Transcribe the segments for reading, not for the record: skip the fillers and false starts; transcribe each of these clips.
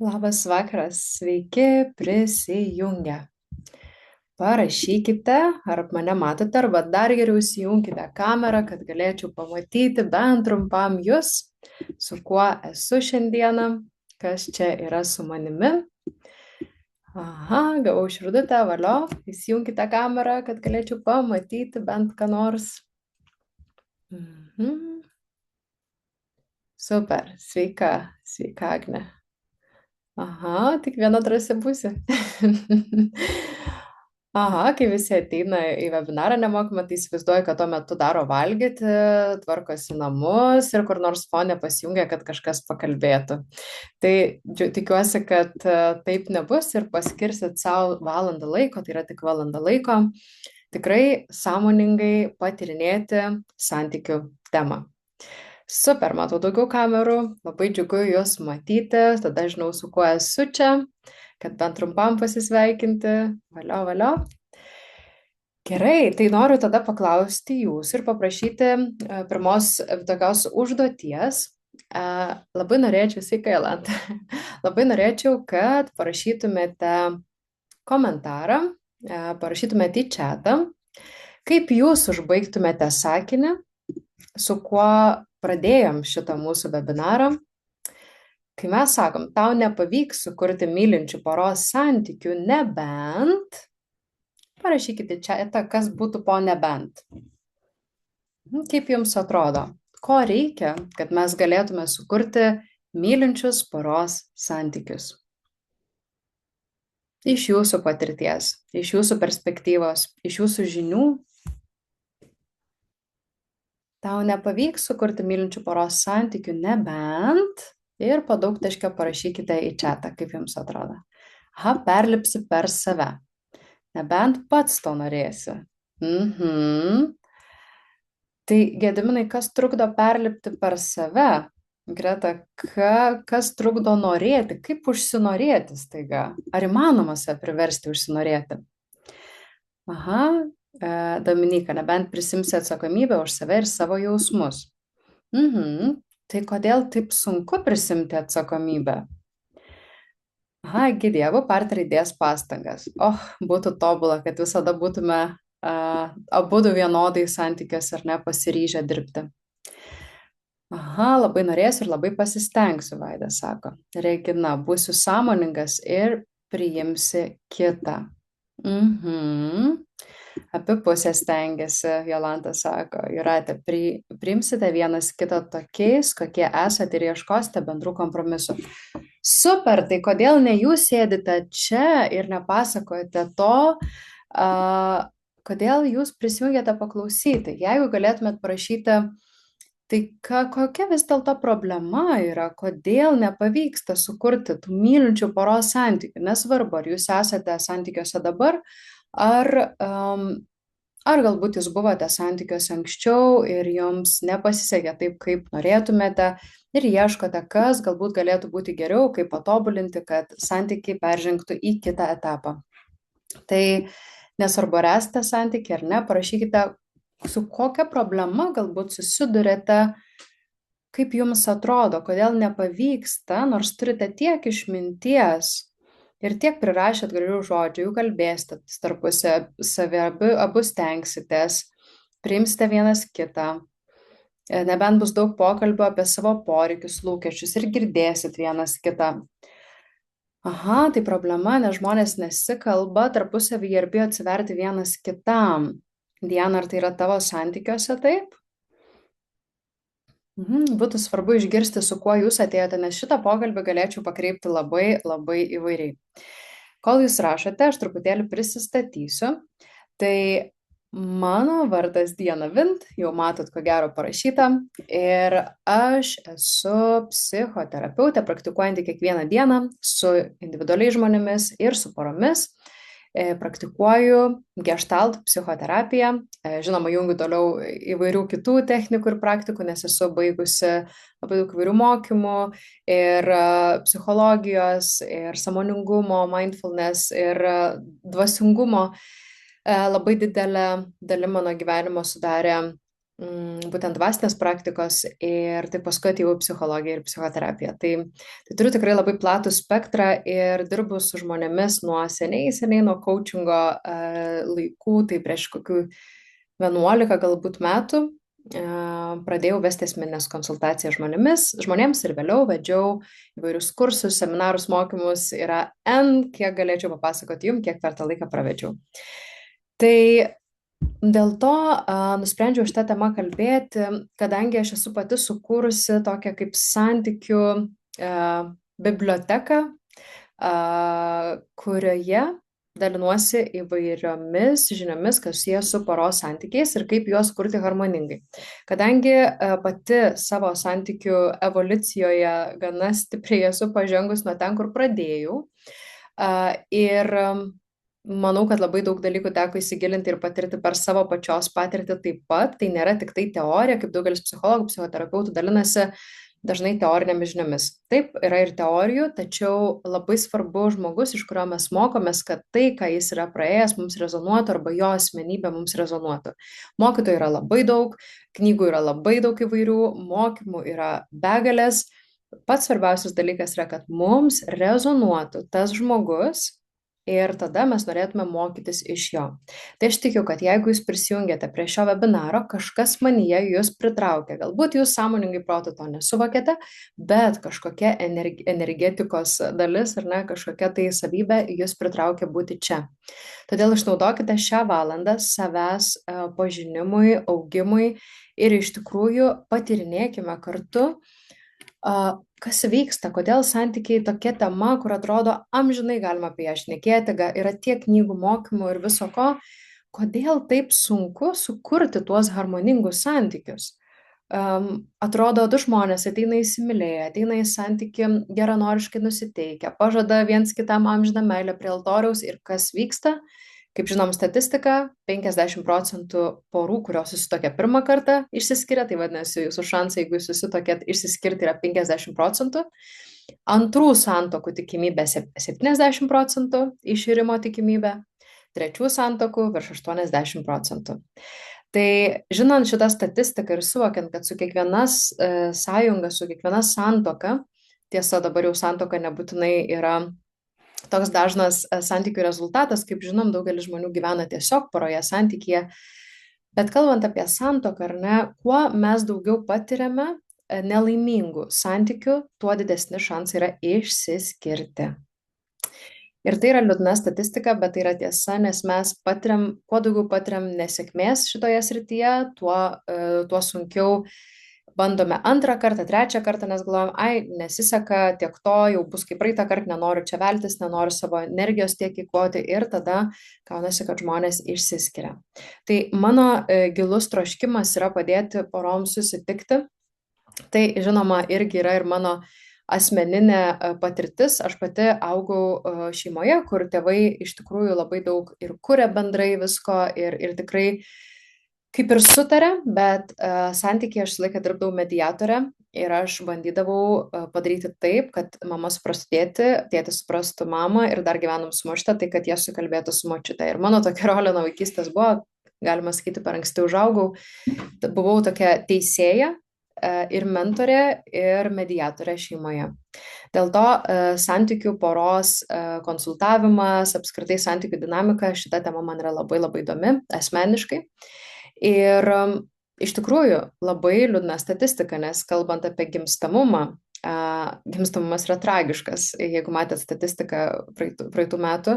Labas vakaras, sveiki prisijungę. Parašykite, ar mane matote, arba dar geriau įsijunkite kamerą, kad galėčiau pamatyti bent trumpam jūs, su kuo esu šiandieną, kas čia yra su manimi. Aha, gavau širdutę, valio, įsijunkite kamerą, kad galėčiau pamatyti bent ką nors. Mhm. Super, sveika Agne. Aha, tik viena drąsi pusė. Aha, kai visi ateina į webinarą nemokamą, tai įsivaizduoju, kad tuo metu daro valgyti, tvarkosi namus ir kur nors fone pasijungia, kad kažkas pakalbėtų. Tai tikiuosi, kad taip nebus ir paskirsit savo valandą laiko, tai yra tik valanda laiko, tikrai sąmoningai patyrinėti santykių temą. Super, matau daugiau kamerų, labai džiugu jūs matyti, tada žinau, su kuo esu čia, kad bent trumpam pasisveikinti. Valio. Gerai, tai noriu tada paklausti jūs ir paprašyti pirmos tokios užduoties. Labai norėčiau, sveika Jolanta, labai norėčiau, kad parašytumėte komentarą, parašytumėte į chatą, kaip jūs užbaigtumėte sakinį, su kuo pradėjom šitą mūsų webinarą. Kai mes sakom, tau nepavyks sukurti mylinčių poros santykių, nebent, parašykite čia, kas būtų po nebent. Kaip jums atrodo, ko reikia, kad mes galėtume sukurti mylinčius poros santykius? Iš jūsų patirties, iš jūsų perspektyvos, iš jūsų žinių. Tau nepavyks sukurti mylinčių poros santykių, nebent ir po daug taškio parašykite į chatą, kaip jums atrodo. Aha, perlipsi per save. Nebent pats to norėsi. Tai Gediminai, kas trukdo perlipti per save? Greta, kas trukdo norėti? Kaip užsinorėti staiga? Ar įmanoma save priversti užsinorėti? Aha, Dominika, nebent prisimsi atsakomybę už save ir savo jausmus. Tai kodėl taip sunku prisimti atsakomybę? Aha, Gidija, abu partneriai dės pastangas. Būtų tobula, kad visada būtume abudu vienodai santykiuose ar ne pasiryžę dirbti. Aha, labai norėsiu ir labai pasistengsiu, Vaida sako. Regina, būsiu sąmoningas ir priimsi kitą. Abi pusės stengiasi, Jolanta sako. Jūratė, priimsite vienas kitą tokiais, kokie esate ir ieškosite bendrų kompromisų. Super, tai kodėl ne jūs sėdite čia ir nepasakojate to, kodėl jūs prisijungėte paklausyti? Jeigu galėtumėt parašyti, tai kokia vis dėlto problema yra, kodėl nepavyksta sukurti tų mylinčių poros santykių? Nesvarbu, ar jūs esate santykiuose dabar, ar galbūt jūs buvote santykiuose anksčiau ir jums nepasisekė taip, kaip norėtumėte ir ieškote, kas galbūt galėtų būti geriau, kaip patobulinti, kad santykiai peržengtų į kitą etapą. Tai nesvarbu, ar esate santykiai ar ne, parašykite, su kokia problema galbūt susidurėte, kaip jums atrodo, kodėl nepavyksta, nors turite tiek išminties ir tiek prirašėt gražių žodžių, jau kalbėsite tarpusavy, abu stengsitės, priimsite vienas kitą, nebent bus daug pokalbio apie savo poreikius, lūkesčius ir girdėsit vienas kitą. Aha, tai problema, nes žmonės nesikalba tarpusavyje ir bijo atsiverti vienas kitam. Diana, ar tai yra tavo santykiuose taip? Būtų svarbu išgirsti, su kuo jūs atėjote, nes šitą pokalbį galėčiau pakreipti labai, labai įvairiai. Kol jūs rašote, aš truputėlį prisistatysiu. Tai mano vardas Diana Vint, jau matot, ko gero parašyta. Ir aš esu psichoterapeutė, praktikuojanti kiekvieną dieną su individualiais žmonėmis ir su poromis. Praktikuoju gestalt psichoterapiją, žinoma, jungiu toliau įvairių kitų technikų ir praktikų, nes esu baigusi labai daug įvairių mokymų ir psichologijos, ir sąmoningumo, mindfulness, ir dvasingumo. Labai didelę dalį mano gyvenimo sudarė būtent dvasinės praktikos ir tai paskui atėjau į psichologiją ir psichoterapiją. Tai turiu tikrai labai platų spektrą ir dirbu su žmonėmis nuo seniai nuo coachingo laikų, tai prieš kokių 11 galbūt metų pradėjau vesti asmeninės konsultacijas žmonėms ir vėliau vedžiau įvairius kursus, seminarus, mokymus, yra kiek galėčiau papasakoti jums, kiek per tą laiką pravedžiau. Tai dėl to nusprendžiau šitą temą kalbėti, kadangi aš esu pati sukūrusi tokią kaip santykių biblioteką, kurioje dalinuosi įvairiomis žiniomis, kas susiję su poros santykiais ir kaip juos kurti harmoningai. Kadangi pati savo santykių evoliucijoje gana stipriai esu pažengus nuo ten, kur pradėjau. Ir manau, kad labai daug dalykų teko įsigilinti ir patirti per savo pačios patirtį taip pat. Tai nėra tik tai teorija, kaip daugelis psichologų, psichoterapeutų dalinasi dažnai teorinėmis žiniomis. Taip, yra ir teorijų, tačiau labai svarbu žmogus, iš kurio mes mokomės, kad tai, ką jis yra praėjęs, mums rezonuotų arba jo asmenybė mums rezonuotų. Mokytojų yra labai daug, knygų yra labai daug įvairių, mokymų yra begalės. Pats svarbiausias dalykas yra, kad mums rezonuotų tas žmogus ir tada mes norėtume mokytis iš jo. Tai aš tikiu, kad jeigu jūs prisijungiate prie šio webinaro, kažkas manyje jūs pritraukia. Galbūt jūs sąmoningai protu to nesuvokėte, bet kažkokia energetikos dalis ar ne, kažkokia tai savybė jūs pritraukia būti čia. Todėl išnaudokite šią valandą savęs pažinimui, augimui ir iš tikrųjų patyrinėkime kartu, kas vyksta, kodėl santykiai tokia tema, kur atrodo amžinai galima apie ją šnekėti, yra tiek knygų, mokymų ir viso ko, kodėl taip sunku sukurti tuos harmoningus santykius. Atrodo, du žmonės ateina įsimylėję, ateina į santykį geranoriškai nusiteikę, pažada viens kitam amžiną meilę prie altoriaus ir kas vyksta? Kaip žinom statistiką, 50% porų, kurios susituokia pirmą kartą, išsiskiria, tai vadinasi, jūsų šansai, jeigu jūs susituokėt, išsiskirti yra 50%. Antrų santokų tikimybė 70%, iširimo tikimybė, trečių santokų virš 80%. Tai žinant šitą statistiką ir suvokiant, kad su kiekviena sąjunga, su kiekviena santoka, tiesa dabar jau santoka nebūtinai yra toks dažnas santykių rezultatas, kaip žinom, daugelis žmonių gyvena tiesiog poroje santykyje, bet kalbant apie santuoką, ar ne, kuo mes daugiau patiriame nelaimingų santykių, tuo didesni šansai yra išsiskirti. Ir tai yra liūdna statistika, bet tai yra tiesa, nes mes patiriam, kuo daugiau patiriam nesėkmės šitoje srityje, tuo sunkiau bandome antrą kartą, trečią kartą, nes galvojam, nesiseka, tiek to, jau bus kaip praeitą kartą, nenoriu čia veltis, nenoriu savo energijos tiek įkvoti ir tada kaunasi, kad žmonės išsiskiria. Tai mano gilus troškimas yra padėti poroms susitikti. Tai žinoma irgi yra ir mano asmeninė patirtis. Aš pati augau šeimoje, kur tėvai iš tikrųjų labai daug ir kuria bendrai visko ir tikrai kaip ir sutarė, bet santykiai aš laiką dirbdavau mediatorę ir aš bandydavau padaryti taip, kad mama suprastų tėtį, tėtis suprastų mamą ir dar gyvenom su močiute, tai kad jie sukalbėtų su močiute. Ir mano tokia rolė nuo vaikystės buvo, galima sakyti, per anksti užaugau, buvau tokia teisėja ir mentorė ir mediatorė šeimoje. Dėl to santykių poros konsultavimas, apskritai santykių dinamika, šita tema man yra labai labai įdomi asmeniškai. Ir iš tikrųjų labai liūdna statistika, nes kalbant apie gimstamumą, gimstamumas yra tragiškas. Jeigu matėt statistiką praeitų metų,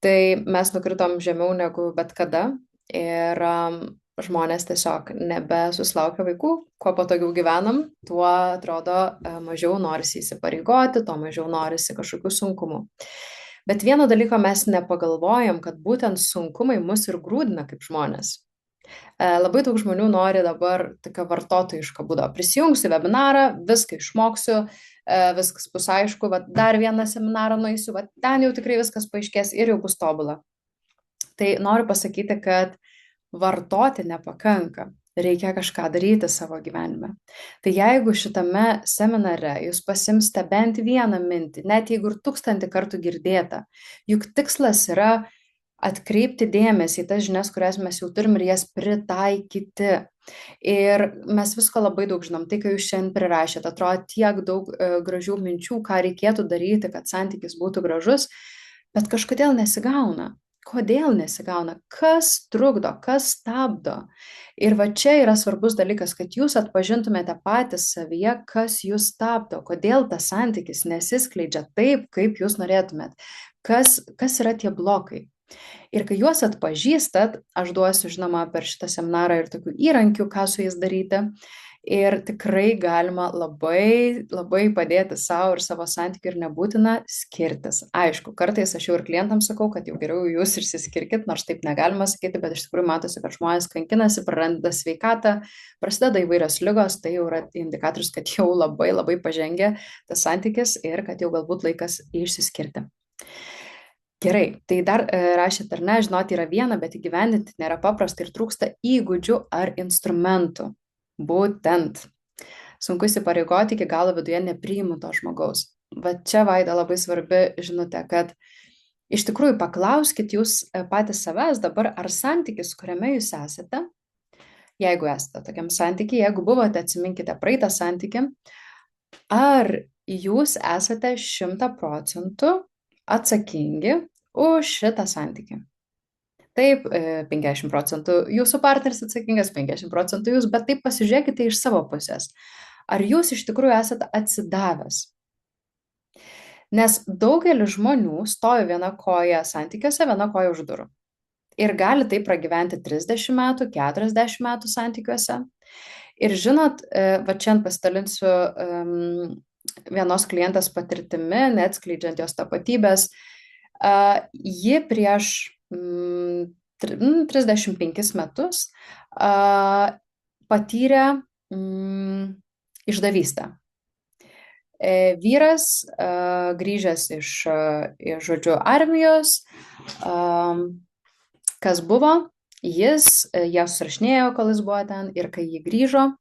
tai mes nukritom žemiau negu bet kada ir žmonės tiesiog nebesusilaukia vaikų. Kuo patogiau gyvenam, tuo atrodo mažiau norisi įsipareigoti, tuo mažiau norisi kažkokių sunkumų. Bet vieno dalyko mes nepagalvojam, kad būtent sunkumai mus ir grūdina kaip žmonės. Labai daug žmonių nori dabar tokio vartotojiško būdo. Prisijungsiu webinarą, viską išmoksiu, viskas bus aišku, dar vieną seminarą nueisiu, ten jau tikrai viskas paaiškės ir jau bus tobula. Tai noriu pasakyti, kad vartoti nepakanka. Reikia kažką daryti savo gyvenime. Tai jeigu šitame seminare jūs pasimsite bent vieną mintį, net jeigu ir 1000 kartų girdėta, juk tikslas yra atkreipti dėmesį į tas žinias, kurias mes jau turim ir jas pritaikyti. Ir mes visko labai daug žinom. Tai, ką jūs šiandien prirašėte, atrodo tiek daug gražių minčių, ką reikėtų daryti, kad santykis būtų gražus, bet kažkodėl nesigauna. Kodėl nesigauna? Kas trukdo, kas stabdo? Ir va čia yra svarbus dalykas, kad jūs atpažintumėte patys savyje, kas jūs stabdo, kodėl tas santykis nesiskleidžia taip, kaip jūs norėtumėt, kas yra tie blokai. Ir kai juos atpažįstat, aš duosiu, žinoma, per šitą seminarą ir tokių įrankių, ką su jais daryti. Ir tikrai galima labai, labai padėti savo ir savo santykių ir nebūtina skirtis. Aišku, kartais aš jau ir klientams sakau, kad jau geriau jūs išsiskirkit, nors taip negalima sakyti, bet iš tikrųjų matosi, kad žmonės kankinasi, praranda sveikatą, prasideda įvairios ligos, tai jau yra indikatorius, kad jau labai, labai pažengė tas santykis ir kad jau galbūt laikas išsiskirti. Gerai, tai dar rašėt ar ne, žinoti yra viena, bet įgyvendinti nėra paprasta ir trūksta įgūdžių ar instrumentų. Būtent. Sunku įsipareigoti, iki galo viduje nepriimu to žmogaus. Va čia, Vaida, labai svarbi žinutė, kad iš tikrųjų paklauskit jūs patys savęs dabar, ar santykis, kuriame jūs esate, jeigu esate tokiam santykiai, jeigu buvote, atsiminkite praeitą santykį, ar jūs esate 100% atsakingi už šitą santykį. Taip, 50% jūsų partneris atsakingas, 50% jūs, bet taip pasižiūrėkite iš savo pusės. Ar jūs iš tikrųjų esate atsidavęs? Nes daugelis žmonių stovi viena koja santykiuose, viena koja už durų. Ir gali taip pragyventi 30 metų, 40 metų santykiuose. Ir žinot, va čia pasidalinsiu vienos klientės patirtimi, neatskleidžiant jos tapatybės. Ji prieš 35 metus patyrė išdavystę. Vyras grįžęs iš žodžiu, armijos, kas buvo, jis ją susirašinėjo, kol jis buvo ten, ir kai jis grįžo,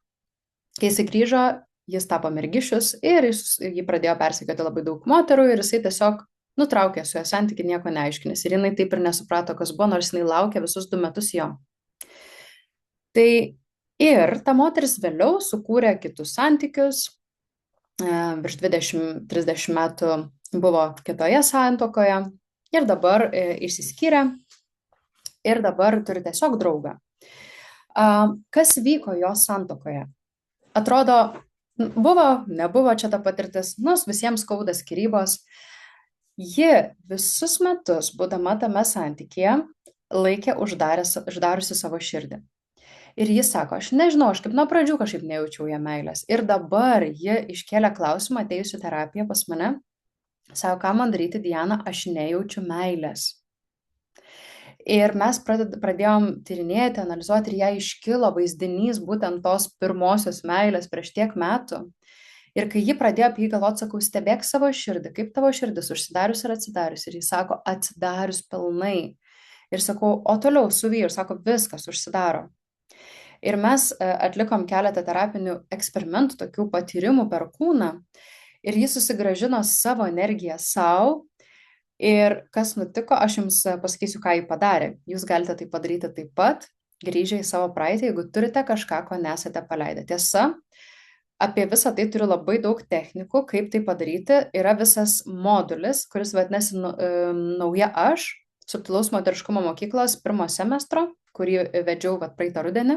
jis tapo mergišius ir jį pradėjo persekioti labai daug moterų ir jisai tiesiog nutraukė su jo santykį, nieko neaiškinęs. Ir jinai taip ir nesuprato, kas buvo, nors jinai laukė visus 2 metus jo. Tai ir ta moteris vėliau sukūrė kitus santykius, virš 20-30 metų buvo kitoje santuokoje ir dabar išsiskyrė ir dabar turi tiesiog draugą. Kas vyko jos santuokoje? Atrodo, nebuvo čia ta patirtis, nors visiems skauda skyrybos. Ji visus metus, būdama tame santykyje, laikė uždariusi savo širdį. Ir jis sako, aš nežinau, aš kaip nuo pradžių kažkaip nejaučiau ją meilės. Ir dabar ji iškėlė klausimą, atėjusi terapiją pas mane, sako, ką man daryti, Diana, aš nejaučiu meilės. Ir mes pradėjom tyrinėti, analizuoti ir ją iškilo vaizdinys būtent tos pirmosios meilės prieš tiek metų. Ir kai ji pradėjo apie jį galvoti, sakau, stebėk savo širdį, kaip tavo širdis užsidarius ir atsidarius. Ir jis sako, atsidarius pilnai. Ir sakau, o toliau su vyru, sako, viskas užsidaro. Ir mes atlikom keletą terapinių eksperimentų, tokių patyrimų per kūną. Ir jis susigrąžino savo energiją savo. Ir kas nutiko, aš jums pasakysiu, ką jį padarė. Jūs galite tai padaryti taip pat, grįžę į savo praeitį, jeigu turite kažką, ko nesate paleidę. Tiesa, apie visą tai turiu labai daug technikų, kaip tai padaryti. Yra visas modulis, kuris vadinasi Nauja aš, subtilaus moteriškumo mokyklos 1 semestro, kurį vedžiau praeitą rudenį.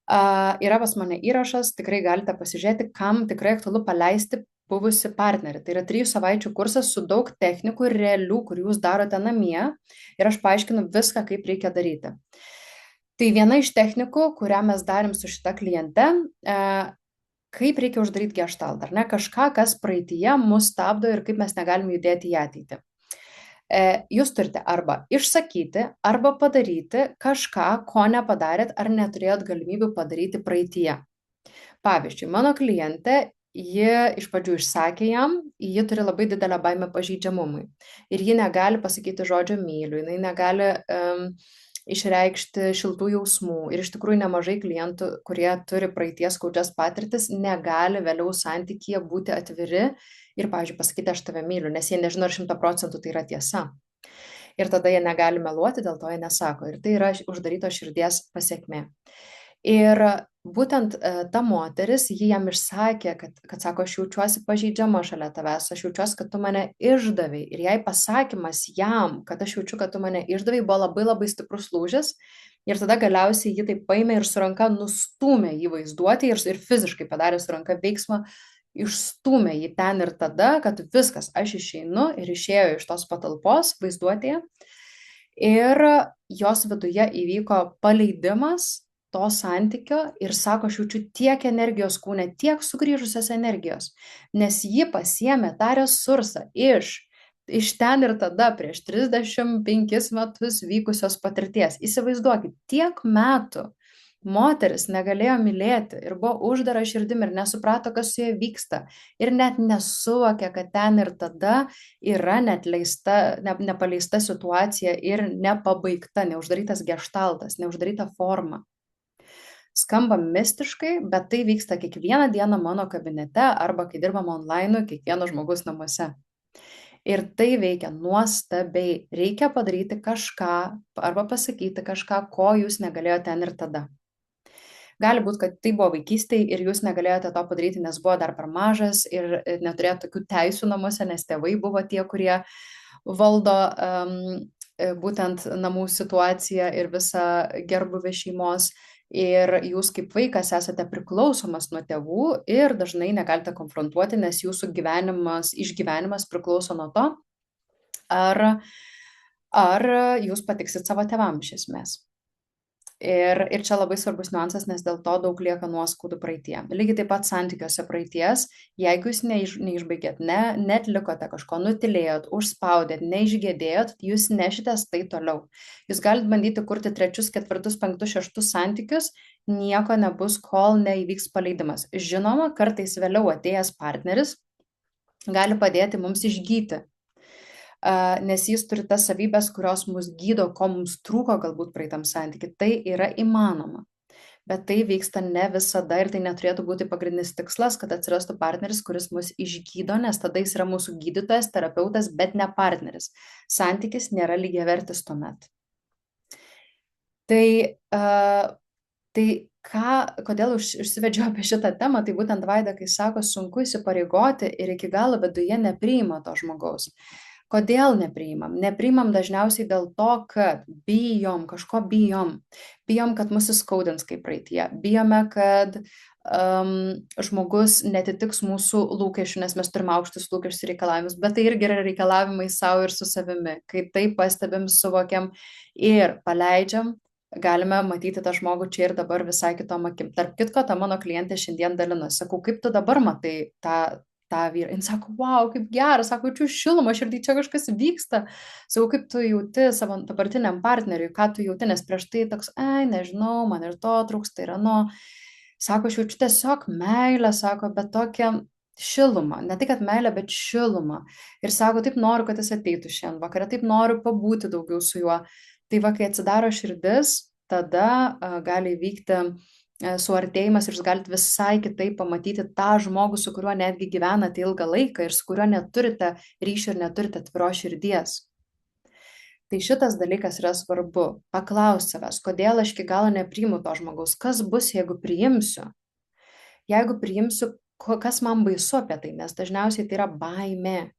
Yra pas mane įrašas, tikrai galite pasižiūrėti, kam tikrai aktualu paleisti buvusi partnerį. Tai yra 3 savaičių kursas su daug technikų ir realių, kur jūs darote namie. Ir aš paaiškinu viską, kaip reikia daryti. Tai viena iš technikų, kurią mes darėm su šita kliente, kaip reikia uždaryti geštaltą, ar ne? Kažką, kas praeityje mus stabdo ir kaip mes negalim judėti į ateitį. Jūs turite arba išsakyti, arba padaryti kažką, ko nepadarėt ar neturėjot galimybių padaryti praeityje. Pavyzdžiui, mano klientė, ji iš pradžių išsakė jam, ji turi labai didelę baimę pažeidžiamumui. Ir ji negali pasakyti žodžio myliu, jinai negali išreikšti šiltų jausmų. Ir iš tikrųjų nemažai klientų, kurie turi praeities skaudžias patirtis, negali vėliau santykyje būti atviri ir, pavyzdžiui, pasakyti, aš tave myliu, nes jie nežino, ar 100% tai yra tiesa. Ir tada jie negali meluoti, dėl to jie nesako. Ir tai yra uždarytos širdies pasekmė. Ir būtent ta moteris, ji jam išsakė, kad sako, aš jaučiuosi pažeidžiama šalia tavęs, aš jaučiuosi, kad tu mane išdavei. Ir jai pasakymas jam, kad aš jaučiu, kad tu mane išdavei, buvo labai labai stiprus lūžis. Ir tada galiausiai ji taip paėmė ir su ranka nustūmė jį vaizduoti ir fiziškai padarė su ranka veiksmą, išstūmė jį ten ir tada, kad viskas, aš išeinu, ir išėjo iš tos patalpos vaizduotėje. Ir jos viduje įvyko paleidimas to santykio ir sako, aš jaučiu tiek energijos kūne, tiek sugrįžusios energijos, nes ji pasiėmė tą resursą iš ten ir tada prieš 35 metus vykusios patirties. Įsivaizduokit, tiek metų moteris negalėjo mylėti ir buvo uždara širdim ir nesuprato, kas su ja vyksta. Ir net nesuvokė, kad ten ir tada yra nepaleista situacija ir nepabaigta, neuždarytas geštaltas, neuždaryta forma. Skamba mistiškai, bet tai vyksta kiekvieną dieną mano kabinete arba kai dirbam online, kiekvieno žmogus namuose. Ir tai veikia nuostabiai. Reikia padaryti kažką arba pasakyti kažką, ko jūs negalėjote ten ir tada. Gali būti, kad tai buvo vaikystėje ir jūs negalėjote to padaryti, nes buvo dar per mažas ir neturėjote tokių teisų namuose, nes tėvai buvo tie, kurie valdo būtent namų situaciją ir visą gerbuvį šeimos. Ir jūs kaip vaikas esate priklausomas nuo tėvų ir dažnai negalite konfrontuoti, nes jūsų išgyvenimas priklauso nuo to, ar jūs patiksit savo tėvam iš esmės. Ir čia labai svarbus niuansas, nes dėl to daug lieka nuoskaudų praeitie. Lygiai taip pat santykiuose praeities, jeigu jūs neišbaigėt, netlikote kažko, nutilėjot, užspaudėt, neišgėdėjot, jūs nešitės tai toliau. Jūs galite bandyti kurti 3, 4, 5, 6 santykius, nieko nebus, kol neįvyks paleidimas. Žinoma, kartais vėliau atėjęs partneris gali padėti mums išgyti, nes jis turi tas savybės, kurios mus gydo, ko mums trūko galbūt praeitam santykiui. Tai yra įmanoma, bet tai vyksta ne visada ir tai neturėtų būti pagrindinis tikslas, kad atsirastų partneris, kuris mus išgydo, nes tada jis yra mūsų gydytojas, terapeutas, bet ne partneris. Santykis nėra lygiavertis tuomet. Kodėl užsivedžiau apie šitą temą, tai būtent Vaida, kai sako, sunku įsipareigoti ir iki galo viduje nepriima to žmogaus. Kodėl nepriimam? Nepriimam dažniausiai dėl to, kad kažko bijom. Bijom, kad mus įskaudins kaip praeitie. Bijome, kad žmogus netitiks mūsų lūkesčių, nes mes turime aukštus lūkesčius ir reikalavimus, bet tai irgi yra reikalavimai savo ir su savimi. Kai tai pastebim, suvokiam ir paleidžiam, galime matyti tą žmogų čia ir dabar visai kitom akim. Tarp kitko, ta mano klientė šiandien dalinosi. Sakau, kaip tu dabar matai tą vyrą. Jis sako, wow, kaip geras, sako, jaučiu šilumą, širdį čia kažkas vyksta. Sakau, kaip tu jauti savo dabartiniam partneriui, ką tu jauti, nes prieš tai toks, nežinau, man ir to trūksta, ir ano. Sako, aš jaučiu tiesiog meilę, sako, bet tokią šilumą. Ne tai, kad meilę, bet šilumą. Ir sako, taip noriu, kad jis ateitų šiandien vakarą, taip noriu pabūti daugiau su juo. Tai va, kai atsidaro širdis, tada gali vykti suartėjimas ir jūs galite visai kitaip pamatyti tą žmogų, su kuriuo netgi gyvenate ilgą laiką ir su kuriuo neturite ryšio ir neturite atviros širdies. Tai šitas dalykas yra svarbu. Paklausti savęs, kodėl aš iki galo nepriimu to žmogaus, kas bus, jeigu priimsiu. Jeigu priimsiu, kas man baisu apie tai, nes dažniausiai tai yra baimė.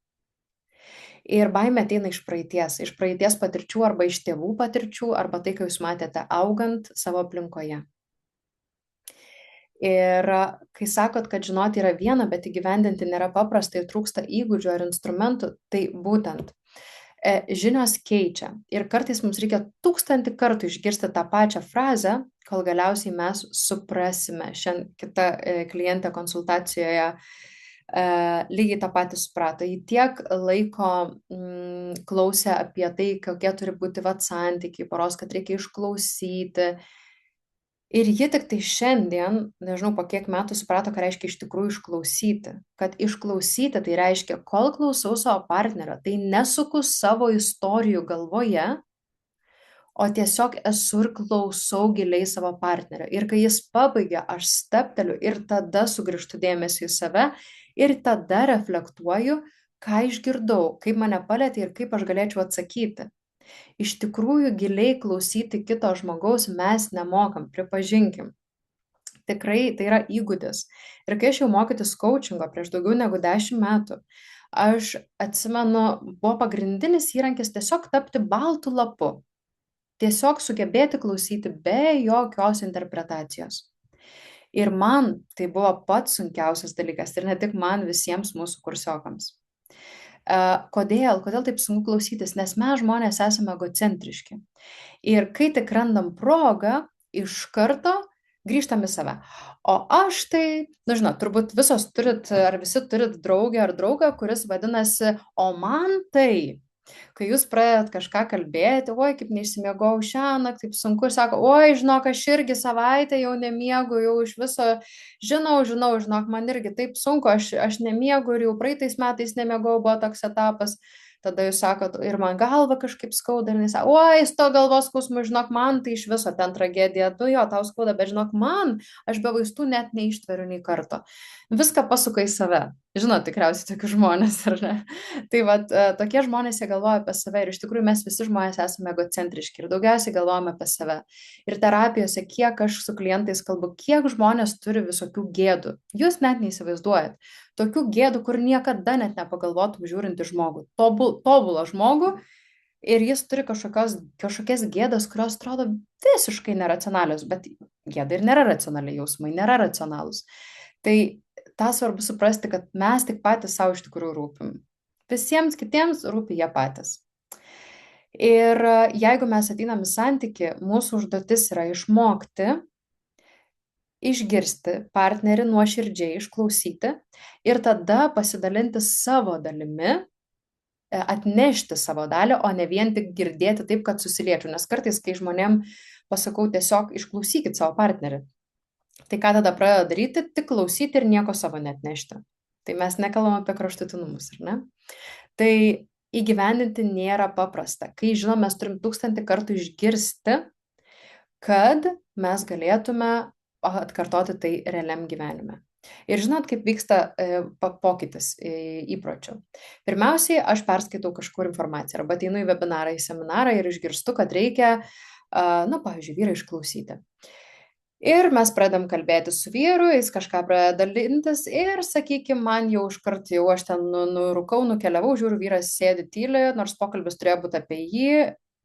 Ir baimė ateina iš praeities patirčių arba iš tėvų patirčių, arba tai, ką jūs matėte augant savo aplinkoje. Ir kai sakot, kad žinoti yra viena, bet įgyvendinti nėra paprasta, trūksta įgūdžių ar instrumentų, tai būtent žinios keičia. Ir kartais mums reikia 1000 kartų išgirsti tą pačią frazę, kol galiausiai mes suprasime. Šiandien kita klientė konsultacijoje lygiai tą patį suprato. Ji tiek laiko klausė apie tai, kokie turi būti santykiai poros, kad reikia išklausyti. Ir ji tik tai šiandien, nežinau, po kiek metų suprato, ką reiškia iš tikrųjų išklausyti. Kad išklausyti tai reiškia, kol klausau savo partnerio, tai nesuku savo istorijų galvoje, o tiesiog esu ir klausau giliai savo partnerio. Ir kai jis pabaigia, aš stepteliu ir tada sugrįžtu dėmesį į save ir tada reflektuoju, ką išgirdau, kaip mane palėtė ir kaip aš galėčiau atsakyti. Iš tikrųjų, giliai klausyti kito žmogaus mes nemokam, pripažinkim. Tikrai tai yra įgūdis. Ir kai aš jau mokytis coachingo prieš daugiau negu 10 metų, aš atsimenu, buvo pagrindinis įrankis tiesiog tapti baltu lapu. Tiesiog sugebėti klausyti be jokios interpretacijos. Ir man tai buvo pats sunkiausias dalykas. Ir ne tik man, visiems mūsų kursiokams. Kodėl? Kodėl taip sunku klausytis? Nes mes žmonės esame egocentriški. Ir kai tik randam progą, iš karto grįžtam į save. O aš tai, nu žinot, turbūt visos turit, ar visi turit draugę ar draugą, kuris vadinasi, o man tai. Kai jūs pradedat kažką kalbėti, oi, kaip neišsimiegojau šiąnakt, taip sunku, ir sako, oi, žinok, aš irgi savaitę jau nemiegu, jau iš viso, žinok, man irgi taip sunku, aš nemiegu ir jau praeitais metais nemiegojau, buvo toks etapas. Tada jūs sakot, ir man galva kažkaip skauda, ir jis sako, oi, to galvos skausmų, žinok, man tai iš viso ten tragedija, tu jo, tau skauda, bet žinok, man, aš be vaistų net neištveriu nei karto. Viską pasuka į save. Žinot, tikriausiai tokius žmonės, ar ne? Tai vat, tokie žmonės, jie galvoja apie save ir iš tikrųjų mes visi žmonės esame egocentriški ir daugiausiai galvojame apie save. Ir terapijose, kiek aš su klientais kalbu, kiek žmonės turi visokių gėdų. Jūs net neįsivaizduojat. Tokių gėdų, kur niekada net nepagalvotum žiūrinti žmogų. Tobulą žmogų ir jis turi kažkokias gėdas, kurios atrodo visiškai neracionalios, bet gėda ir nėra racionaliai, jausmai nėra racionalūs. Tai tą svarbu suprasti, kad mes tik patys savo iš tikrųjų rūpim. Visiems kitiems rūpi jie patys. Ir jeigu mes ateinam į santyki, mūsų užduotis yra išmokti, išgirsti partnerį nuoširdžiai, išklausyti ir tada pasidalinti savo dalimi, atnešti savo dalį, o ne vien tik girdėti taip, kad susiliečiu. Nes kartais, kai žmonėm pasakau tiesiog išklausykit savo partnerį, tai ką tada pradeda daryti? Tik klausyti ir nieko savo net nešti. Tai mes nekalbam apie kraštutinumus, ar ne? Tai įgyvendinti nėra paprasta. Kai žinom, mes turim 1000 kartų išgirsti, kad mes galėtume atkartoti tai realiam gyvenime. Ir žinot, kaip vyksta pokytis įpročių. Pirmiausiai, aš perskaitau kažkur informaciją arba ateinu į webinarą, į seminarą ir išgirstu, kad reikia, pavyzdžiui, vyrą išklausyti. Ir mes pradedam kalbėti su vyru, jis kažką pradeda dalintis ir, sakykime, man jau iškart jau aš ten nurūkau, nukeliavau, žiūriu, vyras sėdi tyli, nors pokalbis turėjo būti apie jį.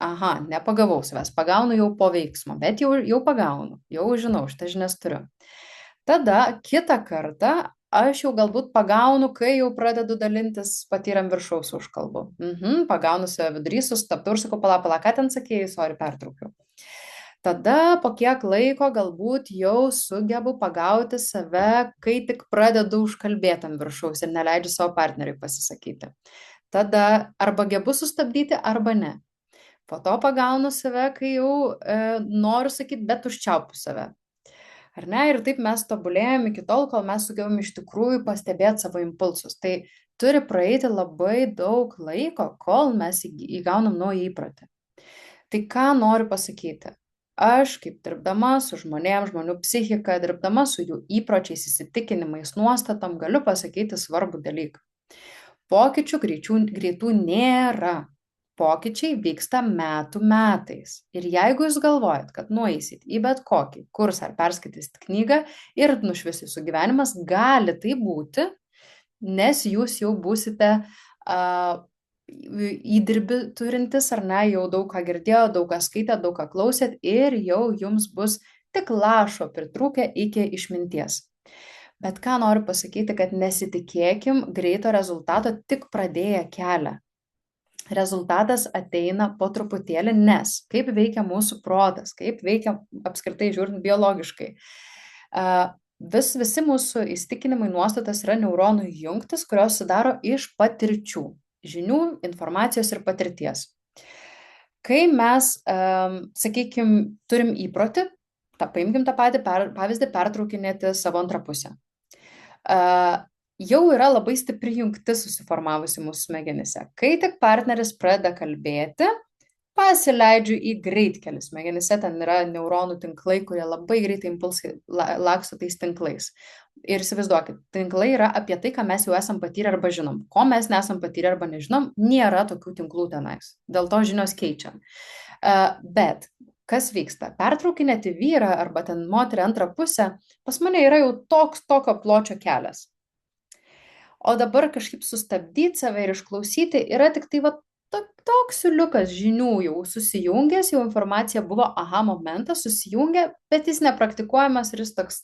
Aha, nepagavau savęs, pagaunu jau po veiksmo, bet jau pagaunu, jau žinau, šitą žinias turiu. Tada kitą kartą aš jau galbūt pagaunu, kai jau pradedu dalintis patyrėm viršaus užkalbų. Pagaunu save vidury, sustabdau ir sakau, pala, ką ten sakėjai, sorry, pertraukiau. Tada po kiek laiko galbūt jau sugebu pagauti save, kai tik pradedu užkalbėti ant viršaus ir neleidžiu savo partneriui pasisakyti. Tada arba gebu sustabdyti, arba ne. Po to pagaunu save, kai jau noriu sakyti, bet užčiaupiu save. Ar ne? Ir taip mes tobulėjame iki tol, kol mes sugebam iš tikrųjų pastebėti savo impulsus. Tai turi praeiti labai daug laiko, kol mes įgaunam naują įprotį. Tai ką noriu pasakyti? Aš, kaip dirbdama su žmonių psichika, dirbdama su jų įpročiais, įsitikinimais, nuostatom, galiu pasakyti svarbų dalyką. Pokyčių greitų nėra. Pokyčiai vyksta metų metais. Ir jeigu jūs galvojat, kad nueisit į bet kokį kursą ar perskaitysit knygą ir nušvis jūsų gyvenimas, gali tai būti, nes jūs jau būsite įdirbį turintis, ar ne, jau daug ką girdėjo, daug ką skaitė, daug ką klausėt ir jau jums bus tik lašo pritrūkę iki išminties. Bet ką noriu pasakyti, kad nesitikėkim greito rezultato tik pradėję kelią. Rezultatas ateina po truputėlį, nes kaip veikia mūsų protas, kaip veikia apskritai žiūrint biologiškai. Visi mūsų įsitikinimai, nuostatas yra neuronų jungtis, kurios sudaro iš patirčių, žinių, informacijos ir patirties. Kai mes, sakykime, turim įprotį, paimkim tą patį pavyzdį, pertraukinėti savo antrą pusę. Jau yra labai stipri jungtis susiformavusi mūsų smegenyse. Kai tik partneris pradeda kalbėti, pasileidžiu į greitkelį. Smegenyse ten yra neuronų tinklai, kurie labai greitai impulsai laksto tais tinklais. Ir įsivaizduokit, tinklai yra apie tai, ką mes jau esam patyrę arba žinom. Ko mes nesam patyrę arba nežinom, nėra tokių tinklų tenais. Dėl to žinios keičia. Bet kas vyksta? Pertraukinėti vyrą arba ten moterį antrą pusę, pas mane yra jau tokio pločio kelias. O dabar kažkaip sustabdyti save ir išklausyti yra tik tai va toks siuliukas žinių jau susijungęs, jau informacija buvo aha momentas, susijungė, bet jis nepraktikuojamas ir jis toks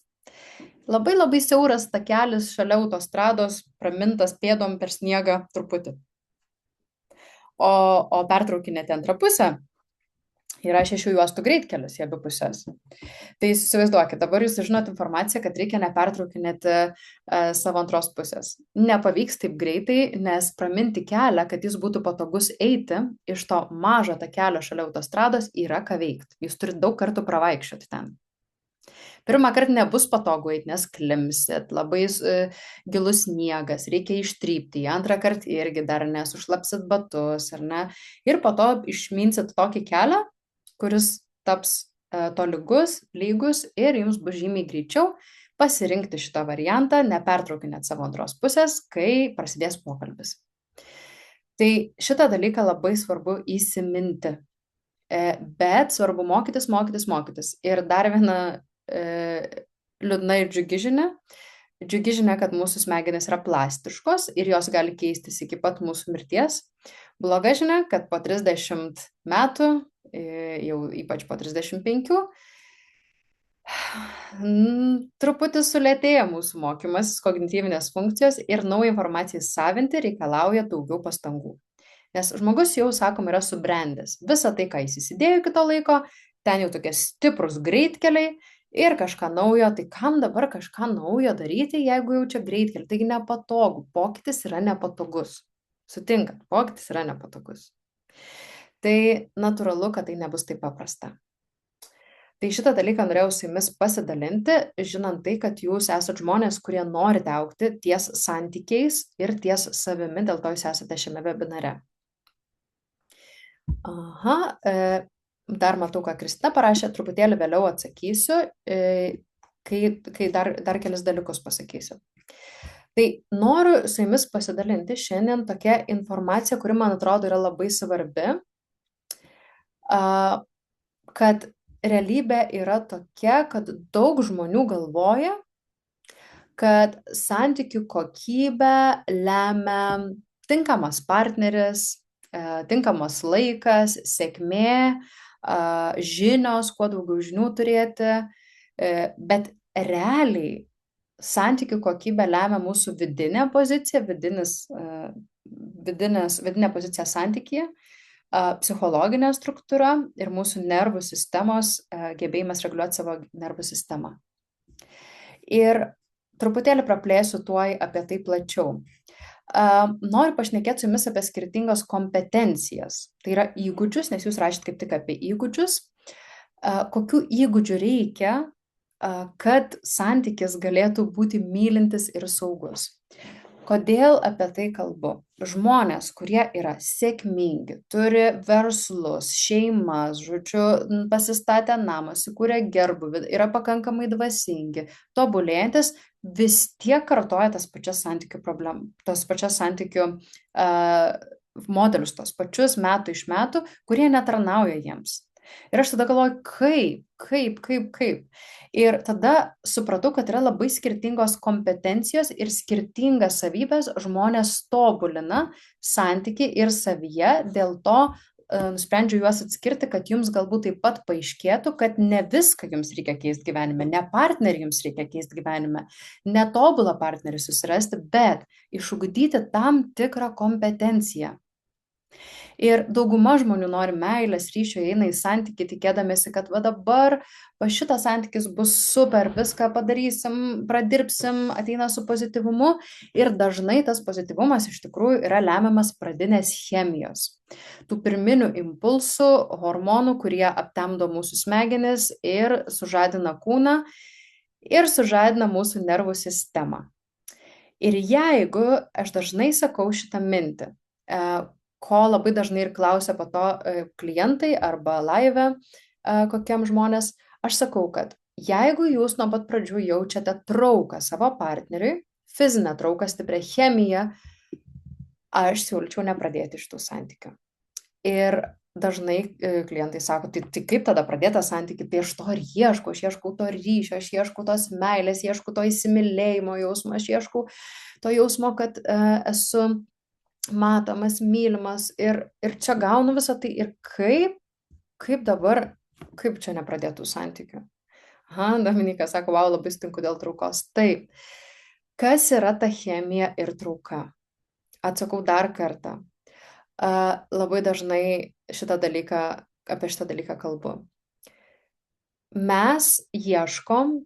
labai labai siauras takelis šalia autostrados, pramintas pėdom per sniegą truputį. O pertraukinėti antrą pusę yra 6 juostų greitkelis į abi pusės. Tai įsivaizduokit, dabar jūs žinot informaciją, kad reikia nepertraukinėti savo antros pusės. Nepavyks taip greitai, nes praminti kelią, kad jis būtų patogus eiti iš to mažo takelio šalia autostrados, yra ką veikti. Jūs turite daug kartų pravaikščioti ten. Pirmą kartą nebus patogu eiti, nes klimsit, labai gilus sniegas, reikia ištrypti, antrą kartą irgi dar nesušlapsit batus, ar ne? Ir po to išminsit tokį kelią, kuris taps tolygus, lygus ir jums bus žymiai greičiau pasirinkti šitą variantą, nepertraukinėt savo antros pusės, kai prasidės pokalbis. Tai šitą dalyką labai svarbu įsiminti, bet svarbu mokytis. Ir dar viena liūdna ir džiugi žinia, kad mūsų smegenys yra plastiškos ir jos gali keistis iki pat mūsų mirties. Bloga žinia, kad po 30 metų, jau ypač po 35, truputį sulėtėja mūsų mokymasis, kognityvinės funkcijos ir naują informaciją savinti reikalauja daugiau pastangų. Nes žmogus jau, sakom, yra subrendęs. Visą tai, ką jis įsidėjo iki to laiko, ten jau tokie stiprus greitkeliai ir kažką naujo. Tai kam dabar kažką naujo daryti, jeigu jau čia greitkeliai? Taigi nepatogu. Pokytis yra nepatogus. Sutinkat, pokytis yra nepatogus. Tai natūralu, kad tai nebus taip paprasta. Tai šitą dalyką norėjau su jumis pasidalinti, žinant tai, kad jūs esate žmonės, kurie norite augti ties santykiais ir ties savimi, dėl to jūs esate šiame webinare. Aha, dar matau, ką Kristina parašė, truputėlį vėliau atsakysiu, kai dar kelis dalykus pasakysiu. Tai noriu su jumis pasidalinti šiandien tokia informacija, kuri man atrodo yra labai svarbi, kad realybė yra tokia, kad daug žmonių galvoja, kad santykių kokybę lemia tinkamas partneris, tinkamas laikas, sėkmė, žinios, kuo daugiau žinių turėti, bet realiai santykių kokybę lemia mūsų vidinė pozicija, vidinė pozicija santykyje, psichologinė struktūra ir mūsų nervų sistemos gebėjimas reguliuoti savo nervų sistemą. Ir truputėlį praplėsiu tuoj apie tai plačiau. Noriu pašnekėti su jumis apie skirtingas kompetencijas. Tai yra įgūdžius, nes jūs rašėt kaip tik apie įgūdžius. Kokių įgūdžių reikia, kad santykis galėtų būti mylintis ir saugus. Kodėl apie tai kalbu? Žmonės, kurie yra sėkmingi, turi verslus, šeimas, žodžiu, pasistatę namą, sukūrė gerbuvį, yra pakankamai dvasingi, tobulėjantis, vis tiek kartoja tas pačias santykių problemas, tas pačias santykių modelius, tos pačius metų iš metų, kurie netarnauja jiems. Ir aš tada galvoju, kaip. Ir tada supratau, kad yra labai skirtingos kompetencijos ir skirtingas savybės žmonės tobulina santykį ir savyje, dėl to nusprendžiau juos atskirti, kad jums galbūt taip pat paaiškėtų, kad ne viską jums reikia keisti gyvenime, ne partnerį jums reikia keisti gyvenime, ne tobulą partnerį susirasti, bet išugdyti tam tikrą kompetenciją. Ir dauguma žmonių nori meilės, ryšio, eina į santykį, tikėdamėsi, kad va dabar šitas santykis bus super, viską padarysim, pradirbsim, ateina su pozityvumu ir dažnai tas pozityvumas iš tikrųjų yra lemiamas pradinės chemijos. Tų pirminių impulsų, hormonų, kurie aptemdo mūsų smegenis ir sužadina kūną ir sužadina mūsų nervų sistemą. Ir jeigu, aš dažnai sakau šitą mintį, ko labai dažnai ir klausia po to klientai arba laive kokiam žmonės, aš sakau, kad jeigu jūs nuo pat pradžių jaučiate trauką savo partneriui, fizinę trauką, stiprią chemiją, aš siūlyčiau nepradėti iš tų santykių. Ir dažnai klientai sako, tai kaip tada pradėti santykių, tai aš to ir ieškau, aš ieškau to ryšio, aš ieškau tos meilės, ieškau to įsimylėjimo jausmo, aš ieškau to jausmo, kad esu matomas, mylimas ir čia gaunu visą tai ir kaip dabar, kaip čia nepradėtų santykių. Aha, Dominika sako, wow, labai stinku dėl traukos. Taip, kas yra ta chemija ir trauka? Atsakau dar kartą. Labai dažnai apie šitą dalyką kalbu. Mes ieškom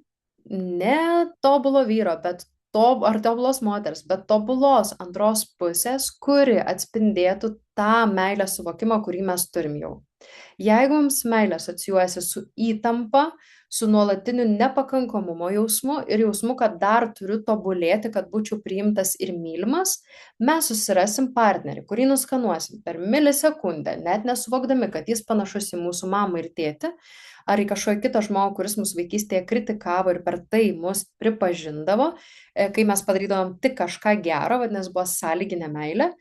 ne tobulo vyro, ar tobulos moters, bet tobulos antros pusės, kuri atspindėtų tą meilės suvokimą, kurį mes turim jau. Jeigu mums meilė asocijuojasi su įtampa, su nuolatiniu nepakankamumo jausmu ir jausmu, kad dar turiu tobulėti, kad būčiau priimtas ir mylimas, mes susirasim partnerį, kurį nuskanuosim per milisekundę, net nesuvokdami, kad jis panašus į mūsų mamą ir tėtį, ar į kažkokį kitą žmogų, kuris mūsų vaikystėje kritikavo ir per tai mus pripažindavo, kai mes padarydavom tik kažką gero, vadinasi, buvo sąlyginė meilė.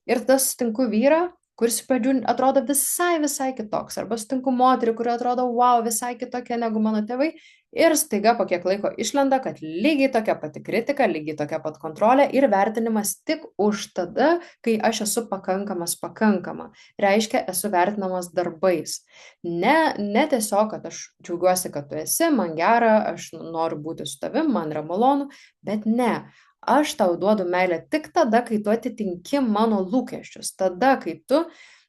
Ir tada sutinku vyrą, kuris iš pradžių atrodo visai kitoks, arba sutinku moterį, kuri atrodo, wow, visai kitokia negu mano tėvai, ir staiga po kiek laiko išlenda, kad lygiai tokia pati kritika, lygiai tokia pat kontrolė ir vertinimas tik už tada, kai aš esu pakankama. Reiškia, esu vertinamas darbais. Ne tiesiog, kad aš džiaugiuosi, kad tu esi, man gera, aš noriu būti su tavim, man yra malonu, bet ne. Aš tau duodu meilę tik tada, kai tu atitinki mano lūkesčius, tada, kai tu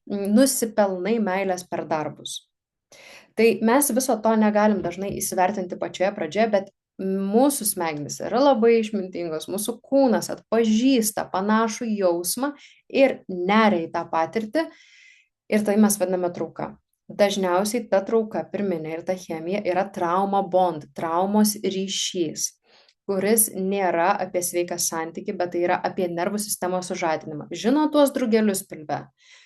nusipelnai meilės per darbus. Tai mes viso to negalim dažnai įsivertinti pačioje pradžioje, bet mūsų smegenys yra labai išmintingos, mūsų kūnas atpažįsta panašų jausmą ir neria į tą patirtį ir tai mes vadiname trauka. Dažniausiai ta trauka pirminė ir ta chemija yra trauma bond, traumos ryšys, kuris nėra apie sveiką santykį, bet tai yra apie nervų sistemos sužadinimą. Žino tuos drugelius pilve.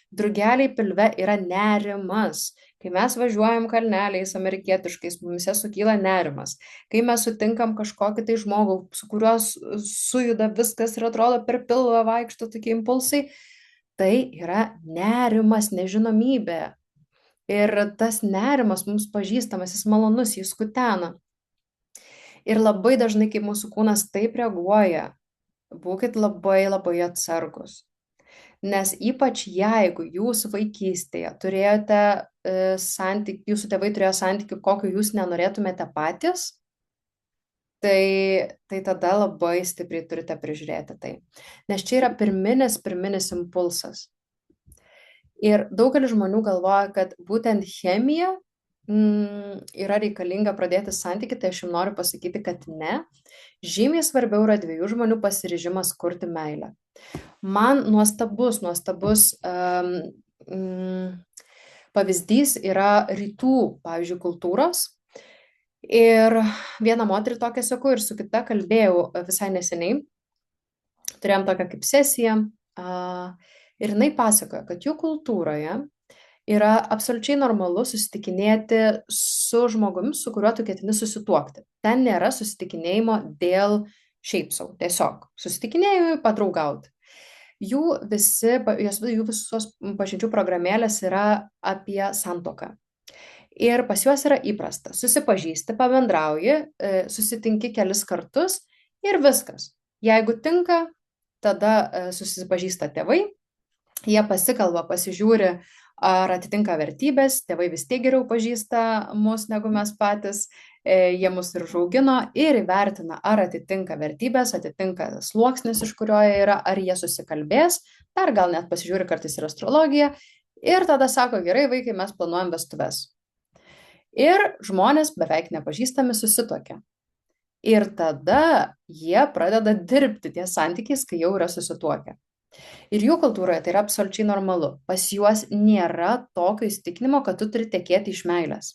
Drugeliai pilve yra nerimas. Kai mes važiuojam kalneliais amerikietiškais, mumise sukyla nerimas. Kai mes sutinkam kažkokį tai žmogų, su kuriuo sujuda viskas ir atrodo per pilvą vaikšto tokie impulsai, tai yra nerimas, nežinomybė. Ir tas nerimas mums pažįstamas, jis malonus, jis kutena. Ir labai dažnai, kai mūsų kūnas taip reaguoja, būkit labai atsargus. Nes ypač jeigu jūs vaikystėje turėjote jūsų tėvai turėjo santykių, kokiu jūs nenorėtumėte patys, tai tada labai stipriai turite prižiūrėti tai. Nes čia yra pirminis impulsas. Ir daugelis žmonių galvoja, kad būtent chemija yra reikalinga pradėti santykį, tai aš jums noriu pasakyti, kad ne. Žymiai svarbiau yra dviejų žmonių pasiryžimas kurti meilę. Man nuostabus pavyzdys yra rytų, pavyzdžiui, kultūros. Ir vieną moterį tokią seku ir su kita kalbėjau visai neseniai. Turėjom tokią kaip sesiją. Ir jinai pasakoja, kad jų kultūroje yra absoliučiai normalu susitikinėti su žmogumi, su kuriuo tu ketini susituokti. Ten nėra susitikinėjimo dėl šiaip sau, tiesiog susitikinėjimui padraugauti. Jų visos pažinčių programėlės yra apie santuoką. Ir pas juos yra įprasta. Susipažįsti, pabendrauji, susitinki kelis kartus ir viskas. Jeigu tinka, tada susipažįsta tėvai, jie pasikalba, pasižiūri, ar atitinka vertybės, tėvai vis tiek geriau pažįsta mus negu mes patys, jie mus ir užaugino ir įvertina, ar atitinka vertybės, atitinka sluoksnis, iš kurio jie yra, ar jie susikalbės, dar gal net pasižiūri kartais ir astrologiją ir tada sako, gerai vaikai, mes planuojam vestuves. Ir žmonės beveik nepažįstami susituokia. Ir tada jie pradeda dirbti ties santykiais, kai jau yra susituokę. Ir jų kultūroje tai yra absoliučiai normalu. Pas juos nėra tokio įsitikinimo, kad tu turi tekėti iš meilės.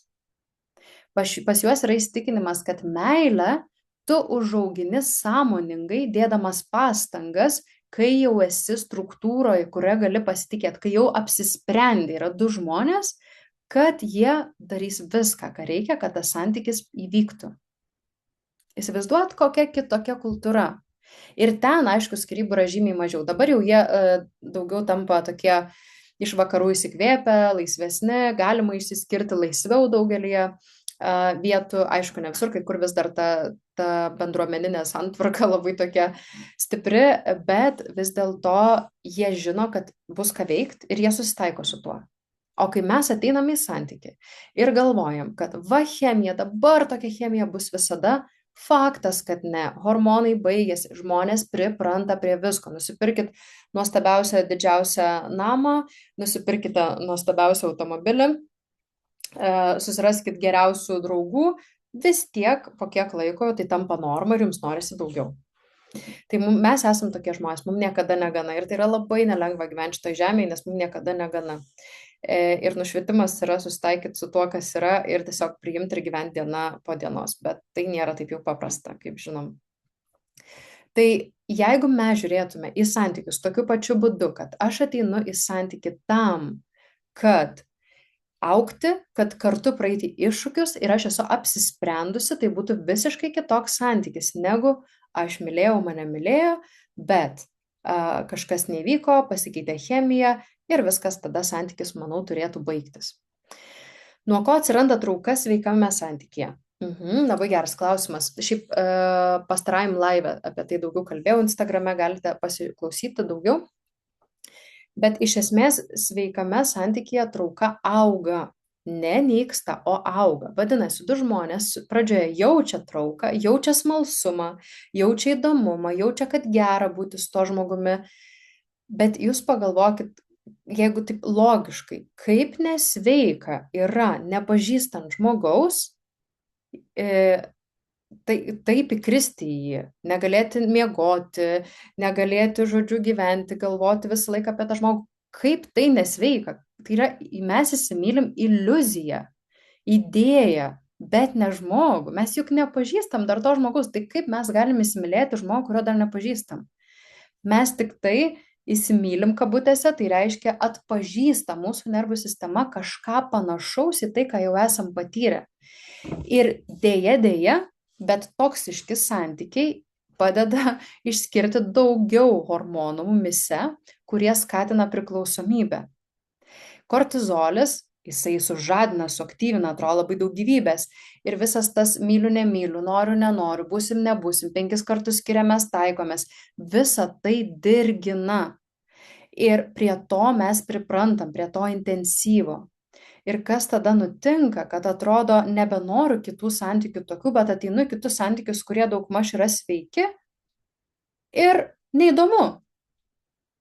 Pas juos yra įsitikinimas, kad meilę tu užaugini sąmoningai, dėdamas pastangas, kai jau esi struktūroje, kurioje gali pasitikėti, kai jau apsisprendė, yra du žmonės, kad jie darys viską, ką reikia, kad tas santykis įvyktų. Įsivaizduot, kokia kitokia kultūra. Ir ten, aišku, skyrybų yra žymiai mažiau. Dabar jau jie daugiau tampa tokie iš vakarų įsikvėpę, laisvesni, galima išsiskirti laisviau daugelį vietų, aišku, ne visur, kai kur vis dar ta bendruomeninė santvarka labai tokia stipri, bet vis dėlto jie žino, kad bus ką veikti ir jie susitaiko su tuo. O kai mes ateinam į santykį ir galvojam, kad va chemija, dabar tokia chemija bus visada, faktas, kad ne, hormonai baigėsi, žmonės pripranta prie visko, nusipirkit nuostabiausią, didžiausią namą, nusipirkite nuostabiausią automobilį, susiraskit geriausių draugų, vis tiek po kiek laiko tai tampa norma ir jums norisi daugiau. Tai mes esam tokie žmonės, mums niekada negana ir tai yra labai nelengva gyventi šitoje žemėje, nes mums niekada negana. Ir nušvitimas yra susitaikyti su tuo, kas yra ir tiesiog priimti ir gyventi diena po dienos, bet tai nėra taip jau paprasta, kaip žinom. Tai jeigu mes žiūrėtume į santykius tokiu pačiu būdu, kad aš ateinu į santykį tam, kad augti, kad kartu praeiti iššūkius ir aš esu apsisprendusi, tai būtų visiškai kitoks santykis, negu aš mylėjau, mane mylėjo, bet kažkas nevyko, pasikeitė chemija ir viskas tada santykis, manau, turėtų baigtis. Nuo ko atsiranda trauka sveikame santykyje? Labai geras klausimas. Šiaip pastarajam live apie tai daugiau kalbėjau, Instagrame galite pasiklausyti daugiau. Bet iš esmės sveikame santykyje trauka auga, ne nyksta, o auga. Vadinasi, du žmonės pradžioje jaučia trauką, jaučia smalsumą, jaučia įdomumą, jaučia, kad gera būti su to žmogumi. Bet jūs pagalvokit, jeigu taip logiškai, kaip nesveika yra nepažįstant žmogaus, taip įkristi į jį, negalėti miegoti, negalėti, žodžiu, gyventi, galvoti visą laiką apie tą žmogų, kaip tai nesveika. Tai yra, mes įsimylim iliuziją, idėją, bet ne žmogų. Mes juk nepažįstam dar to žmogus, tai kaip mes galim įsimylėti žmogų, kurio dar nepažįstam? Mes tik tai įsimylim kabutėse, tai reiškia atpažįsta mūsų nervų sistema kažką panašaus į tai, ką jau esam patyrę. Ir dėja, bet toksiški santykiai padeda išskirti daugiau hormonų mumyse, kurie skatina priklausomybę. Kortizolis, jisai sužadina, suaktyvina, atrodo labai daug gyvybės. Ir visas tas myliu, nemyliu, noriu, nenoriu, būsim, nebūsim, 5 kartus skiriamės, taikomės. Visa tai dirgina. Ir prie to mes priprantam, prie to intensyvo. Ir kas tada nutinka, kad atrodo nebenoriu kitų santykių tokių, bet ateinu į kitus santykius, kurie daugmaž yra sveiki ir neįdomu.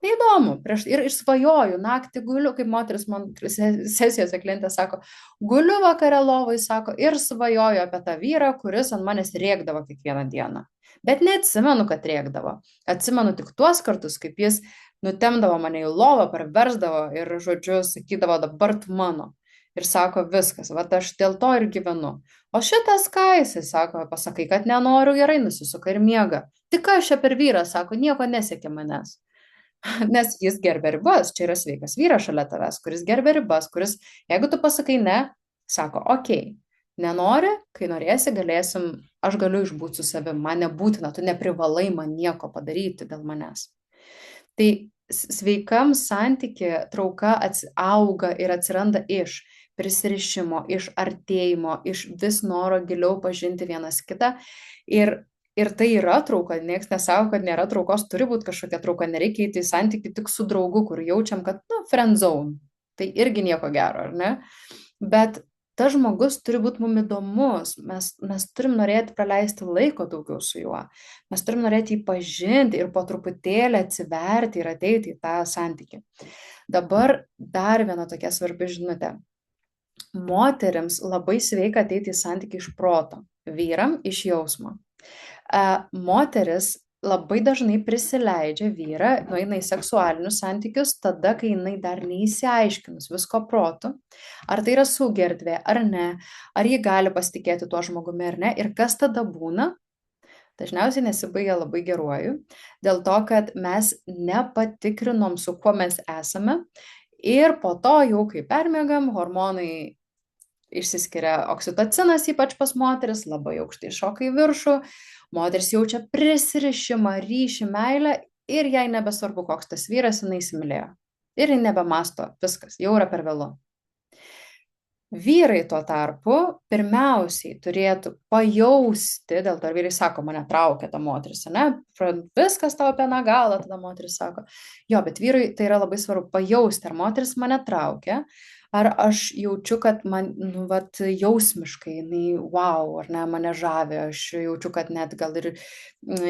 Neįdomu. Ir svajoju, naktį guliu, kaip moteris man sesijose klientė sako, guliu vakare lovai, sako, ir svajoju apie tą vyrą, kuris ant manęs rėkdavo kiekvieną dieną. Bet neatsimenu, kad rėkdavo. Atsimenu tik tuos kartus, kaip jis nutemdavo mane į lovą, parversdavo ir, žodžiu, sakydavo, dabar tu mano. Ir sako, viskas, va aš dėl to ir gyvenu. O šitas ką jisai sako, pasakai, kad nenoriu, gerai, nusisuka ir miega. Tik aš čia per vyrą, sako, nieko nesiekia manęs. Nes jis gerbia ribas, čia yra sveikas vyras šalia tavęs, kuris gerbia ribas, kuris, jeigu tu pasakai ne, sako, okei, nenori, kai norėsi, galėsim, aš galiu išbūti su savim, man nebūtina, tu neprivalai man nieko padaryti dėl manęs. Tai sveikam santykiui trauka auga ir atsiranda iš prisirišimo, iš artėjimo, iš vis noro giliau pažinti vienas kitą. Ir tai yra trauka, niekas nesako, kad nėra traukos, turi būti kažkokia trauka, nereikia įti į santykių tik su draugu, kur jaučiam, kad, friend zone, tai irgi nieko gero, ar ne? Bet tas žmogus turi būti mums įdomus, mes turim norėti praleisti laiko daugiau su juo, mes turim norėti jį pažinti ir po truputėlį atsiverti ir ateiti į tą santykį. Dabar dar viena tokia svarbi žinutė. Moterims labai sveika ateiti į santykį iš proto, vyram iš jausmo. Moteris labai dažnai prisileidžia vyrą, nueina į seksualinius santykius tada, kai jinai dar neįsiaiškinus visko protu, ar tai yra saugi erdvė ar ne, ar ji gali pasitikėti tuo žmogumi ar ne, ir kas tada būna? Dažniausiai nesibaigia labai geruoju, dėl to, kad mes nepatikrinom, su kuo mes esame ir po to jau, kai permiegam, hormonai išsiskiria oksitocinas, ypač pas moteris, labai aukštai šoka į viršų, moteris jaučia prisirišimą, ryšį, meilę ir jai nebesvarbu, koks tas vyras, jinai įsimylėjo. Ir ji nebemasto, viskas, jau yra per vėlu. Vyrai tuo tarpu pirmiausiai turėtų pajausti, dėl to vyrai sako, mane traukia ta moteris, ne? Viskas tau apie nagalą, tada moteris sako. Jo, bet vyrui tai yra labai svarbu pajausti, ar moteris mane traukia, ar aš jaučiu, kad man, nu, vat, jausmiškai, jinai, wow, ar ne, mane žavi, aš jaučiu, kad net gal ir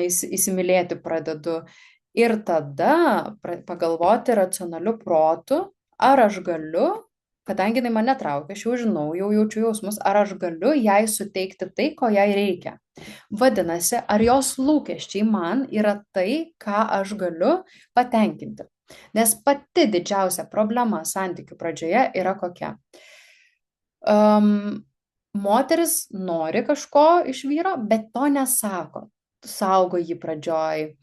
įsimylėti pradedu. Ir tada pagalvoti racionaliu protu, ar aš galiu, kadangi jinai mane traukia, aš jau žinau, jau jaučiu jausmus, ar aš galiu jai suteikti tai, ko jai reikia. Vadinasi, ar jos lūkesčiai man yra tai, ką aš galiu patenkinti. Nes pati didžiausia problema santykių pradžioje yra kokia. Moteris nori kažko iš vyro, bet to nesako. Saugo jį pradžioj.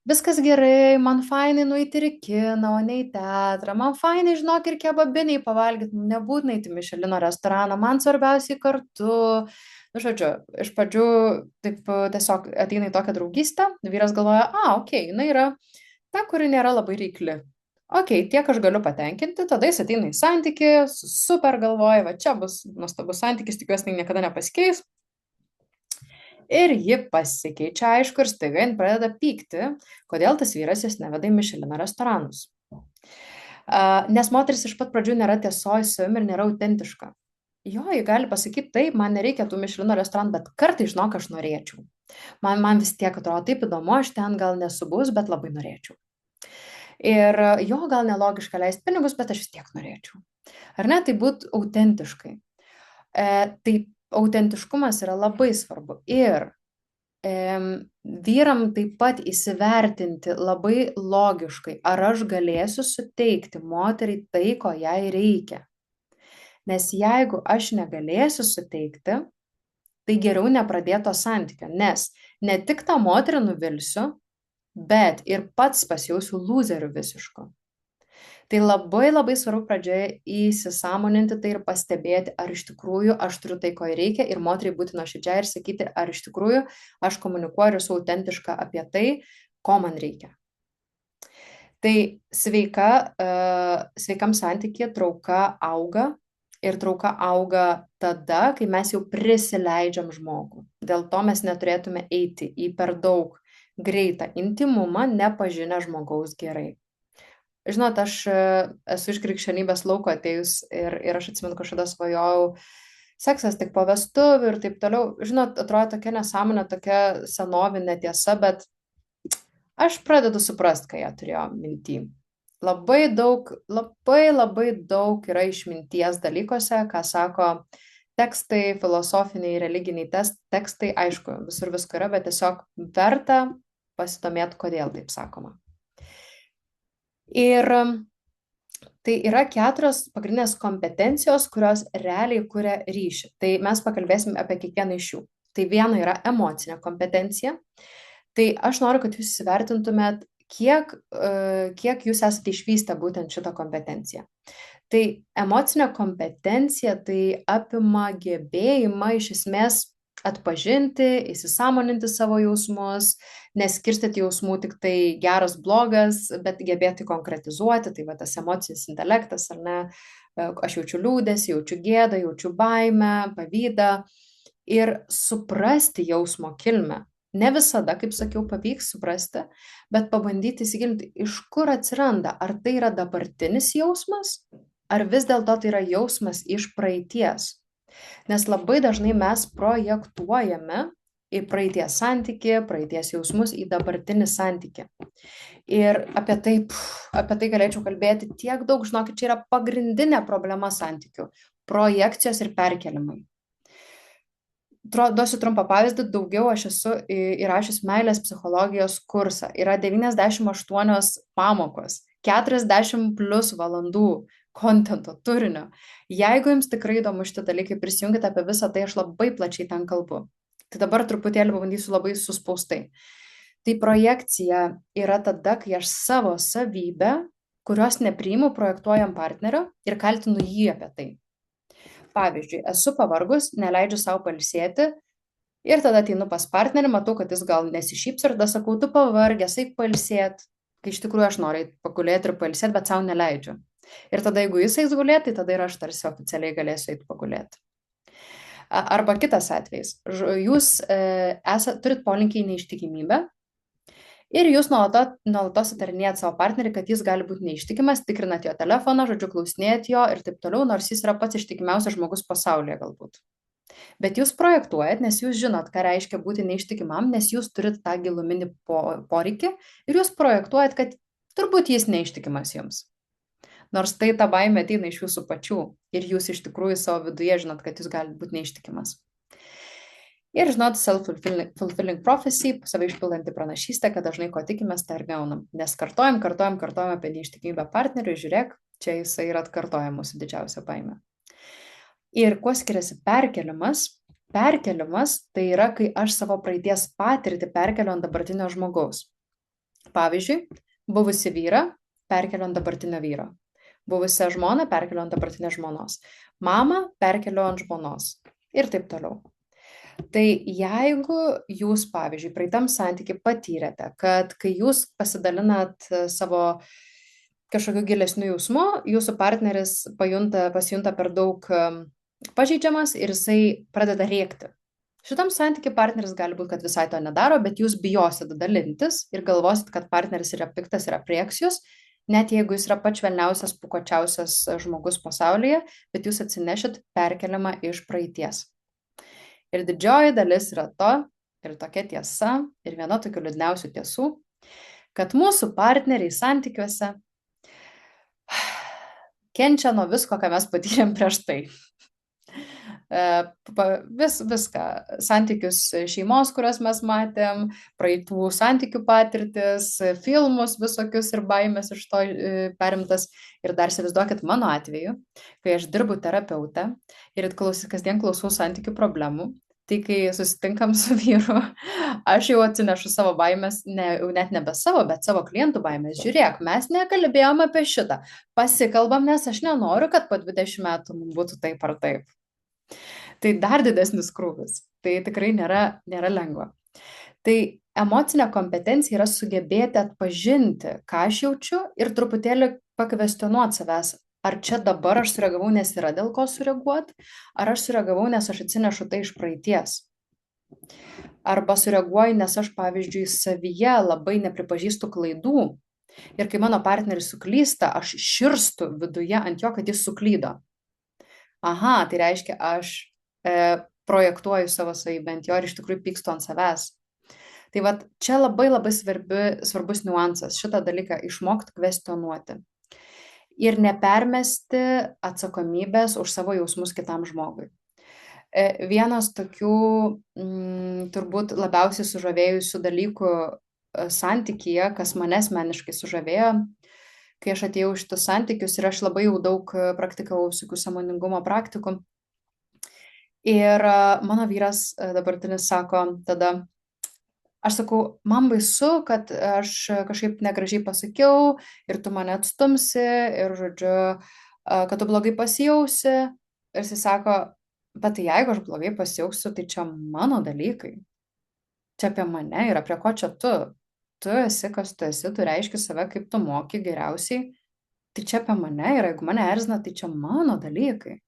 Viskas gerai, man fainai nueiti ir į kiną, o ne į teatrą, man fainai, žinok, ir kebabiniai pavalgyti, nebūtinai į Mišelino restoraną, man svarbiausiai kartu. Nu, žodžiu, iš pradžių taip tiesiog ateina į tokią draugystę, vyras galvoja, okei, jinai yra ta, kuri nėra labai reikli. Okei, tiek aš galiu patenkinti, tada jis ateina į santykį, super galvoja, va čia bus nuostabus santykis, tikiuosi, tai niekada nepasikeis. Ir ji pasikeičia, aišku, ir staiga jin pradeda pykti, kodėl tas vyras jas neveda į Mišelino restoranus. Nes moteris iš pat pradžių nėra tiesoj su savim ir nėra autentiška. Jo, ji gali pasakyti, taip, man nereikia tų Mišelino restoranų, bet kartai, žinok, aš norėčiau. Man vis tiek atrodo taip įdomu, aš ten gal nesubus, bet labai norėčiau. Ir jo, gal nelogiška leisti pinigus, bet aš vis tiek norėčiau. Ar ne, tai būtų autentiškai. Tai autentiškumas yra labai svarbu ir vyram taip pat įsivertinti labai logiškai, ar aš galėsiu suteikti moteriai tai, ko jai reikia. Nes jeigu aš negalėsiu suteikti, tai geriau nepradėto santykio, nes ne tik tą moterį nuvilsiu, bet ir pats pasijausiu lūzeriu visišku. Tai labai labai svarbu pradžioje įsisąmoninti tai ir pastebėti, ar iš tikrųjų aš turiu tai, ko reikia ir moteriai būti nuoširdžiai ir sakyti, ar iš tikrųjų aš komunikuoju ir esu autentiška apie tai, ko man reikia. Tai sveikam santykyje trauka auga ir trauka auga tada, kai mes jau prisileidžiam žmogų. Dėl to mes neturėtume eiti į per daug greitą intimumą, nepažinę žmogaus gerai. Žinot, aš esu iš krikščionybės lauko atėjus ir aš atsimenu, kažkada svajojau seksas tik po vestuvių ir taip toliau. Žinot, atrodo tokia nesąmonė, tokia senovinė tiesa, bet aš pradedu suprasti, ką jie turėjo minty. Labai daug yra išminties dalykuose, ką sako tekstai, filosofiniai, religiniai tekstai, aišku, visur visko yra, bet tiesiog verta pasidomėti, kodėl taip sakoma. Ir tai yra 4 pagrindinės kompetencijos, kurios realiai kuria ryšį. Tai mes pakalbėsim apie kiekvieną iš jų. Tai viena yra emocinė kompetencija. Tai aš noriu, kad jūs įsivertintumėt, kiek jūs esate išvystę būtent šitą kompetenciją. Tai emocinė kompetencija tai apima gebėjimą iš esmės atpažinti, įsisąmoninti savo jausmus, neskirstyti jausmų tik tai geras, blogas, bet gebėti konkretizuoti, tai va tas emocinis intelektas, ar ne, aš jaučiu liūdesį, jaučiu gėdą, jaučiu baimę, pavydą ir suprasti jausmo kilmę. Ne visada, kaip sakiau, pavyks suprasti, bet pabandyti įsigilinti, iš kur atsiranda, ar tai yra dabartinis jausmas, ar vis dėlto tai yra jausmas iš praeities. Nes labai dažnai mes projektuojame į praeities santykį, praeities jausmus, į dabartinį santykį. Ir apie tai galėčiau kalbėti tiek daug, žinokit, čia yra pagrindinė problema santykių - projekcijos ir perkelimai. Duosiu trumpą pavyzdį, daugiau aš esu įrašius meilės psichologijos kursą. Yra 98 pamokos, 40 plus valandų kontento, turinio. Jeigu jums tikrai įdomu šitie dalykai, prisijunkite apie visą tai, aš labai plačiai ten kalbu. Tai dabar truputėlį pabandysiu labai suspaustai. Tai projekcija yra tada, kai aš savo savybę, kurios nepriimu, projektuoju ant partnerio ir kaltinu jį apie tai. Pavyzdžiui, esu pavargus, neleidžiu savo pailsėti ir tada ateinu pas partnerį, matau, kad jis gal nesišyps ir tada sakau, tu pavargęs, eik pailsėti, kai iš tikrųjų aš noriu pagulėti ir pailsėti, bet savo neleidžiu. Ir tada, jeigu jis eis gulėti, tai tada ir aš tarsi oficialiai galėsiu eiti pagulėti. Arba kitas atvejis. Jūs turit polinkį į neištikimybę ir jūs nuolatos įtarinėjat savo partnerį, kad jis gali būti neištikimas, tikrinat jo telefoną, žodžiu, klausinėjat jo ir taip toliau, nors jis yra pats ištikimiausias žmogus pasaulyje galbūt. Bet jūs projektuojat, nes jūs žinot, ką reiškia būti neištikimam, nes jūs turit tą giluminį poreikį ir jūs projektuojat, kad turbūt jis neištikimas jums. Nors tai ta baimė ateina iš jūsų pačių ir jūs iš tikrųjų savo viduje žinot, kad jūs galite būti neištikimas. Ir žinot, self-fulfilling prophecy, save išpildanti pranašystė, kad dažnai ko tikimės, tai ir gaunam. Nes kartojam apie neištikimybę partneriui, žiūrėk, čia jisai yra atkartoja mūsų didžiausia baimė. Ir kuo skiriasi perkelimas? Perkelimas tai yra, kai aš savo praeities patirtį perkeliu ant dabartinio žmogaus. Pavyzdžiui, buvusi vyrą perkeliu ant dabartinio vyro. Buvusią žmoną perkeliu ant dabartinės žmonos. Mamą perkeliu ant žmonos. Ir taip toliau. Tai jeigu jūs, pavyzdžiui, praeitam santykiui patyrėte, kad kai jūs pasidalinat savo kažkokiu gilesniu jausmu, jūsų partneris pasijunta per daug pažeidžiamas ir jisai pradeda rėkti. Šitam santykiui partneris gali būti, kad visai to nedaro, bet jūs bijosit dalintis ir galvosit, kad partneris yra piktas ir aprėks jūs, net jeigu jis yra pats švelniausias, pukočiausias žmogus pasaulyje, bet jūs atsinešit perkeliamą iš praeities. Ir didžioji dalis yra to, ir tokia tiesa, ir viena tokių liūdniausių tiesų, kad mūsų partneriai santykiuose kenčia nuo visko, ką mes patyrėm prieš tai. Viską, santykius šeimos, kurias mes matėm, praeitų santykių patirtis, filmus visokius ir baimės iš to perimtas. Ir dar įsivaizduokit mano atveju, kai aš dirbu terapeutę ir kasdien klausau santykių problemų, tai kai susitinkam su vyru, aš jau atsinešu savo baimės, net nebe savo, bet savo klientų baimės. Žiūrėk, mes nekalbėjom apie šitą, pasikalbam, nes aš nenoriu, kad po 20 metų mums būtų taip ar taip. Tai dar didesnis krūvis. Tai tikrai nėra lengva. Tai emocinė kompetencija yra sugebėti atpažinti, ką aš jaučiu ir truputėlį pakvestionuoti savęs. Ar čia dabar aš sureagavau, nes yra dėl ko sureaguoti, ar aš sureagavau, nes aš atsinešu tai iš praeities. Arba sureaguoju, nes aš, pavyzdžiui, savyje labai nepripažįstu klaidų. Ir kai mano partneris suklysta, aš širstu viduje ant jo, kad jis suklydo. Aha, tai reiškia, aš projektuoju savo savybę ant jo ir iš tikrųjų pykstu ant savęs. Tai vat čia labai svarbus niuansas, šitą dalyką išmokti kvestionuoti. Ir nepermesti atsakomybės už savo jausmus kitam žmogui. Vienas tokių turbūt labiausiai sužavėjusių dalykų santykyje, kas mane asmeniškai sužavėjo, kai aš atėjau šitus santykius ir aš labai jau daug praktikavau visokių sąmoningumo praktikų. Ir mano vyras dabartinis sako tada, aš sakau, man baisu, kad aš kažkaip negražiai pasakiau ir tu mane atstumsi ir, žodžiu, kad tu blogai pasijausi. Ir jis sako, bet tai jeigu aš blogai pasijausiu, tai čia mano dalykai. Čia apie mane yra, prie ko čia tu? Tu esi, kas tu esi, tu reiški save, kaip tu moki geriausiai. Tai čia apie mane yra, jeigu mane erzina, tai čia mano dalykai.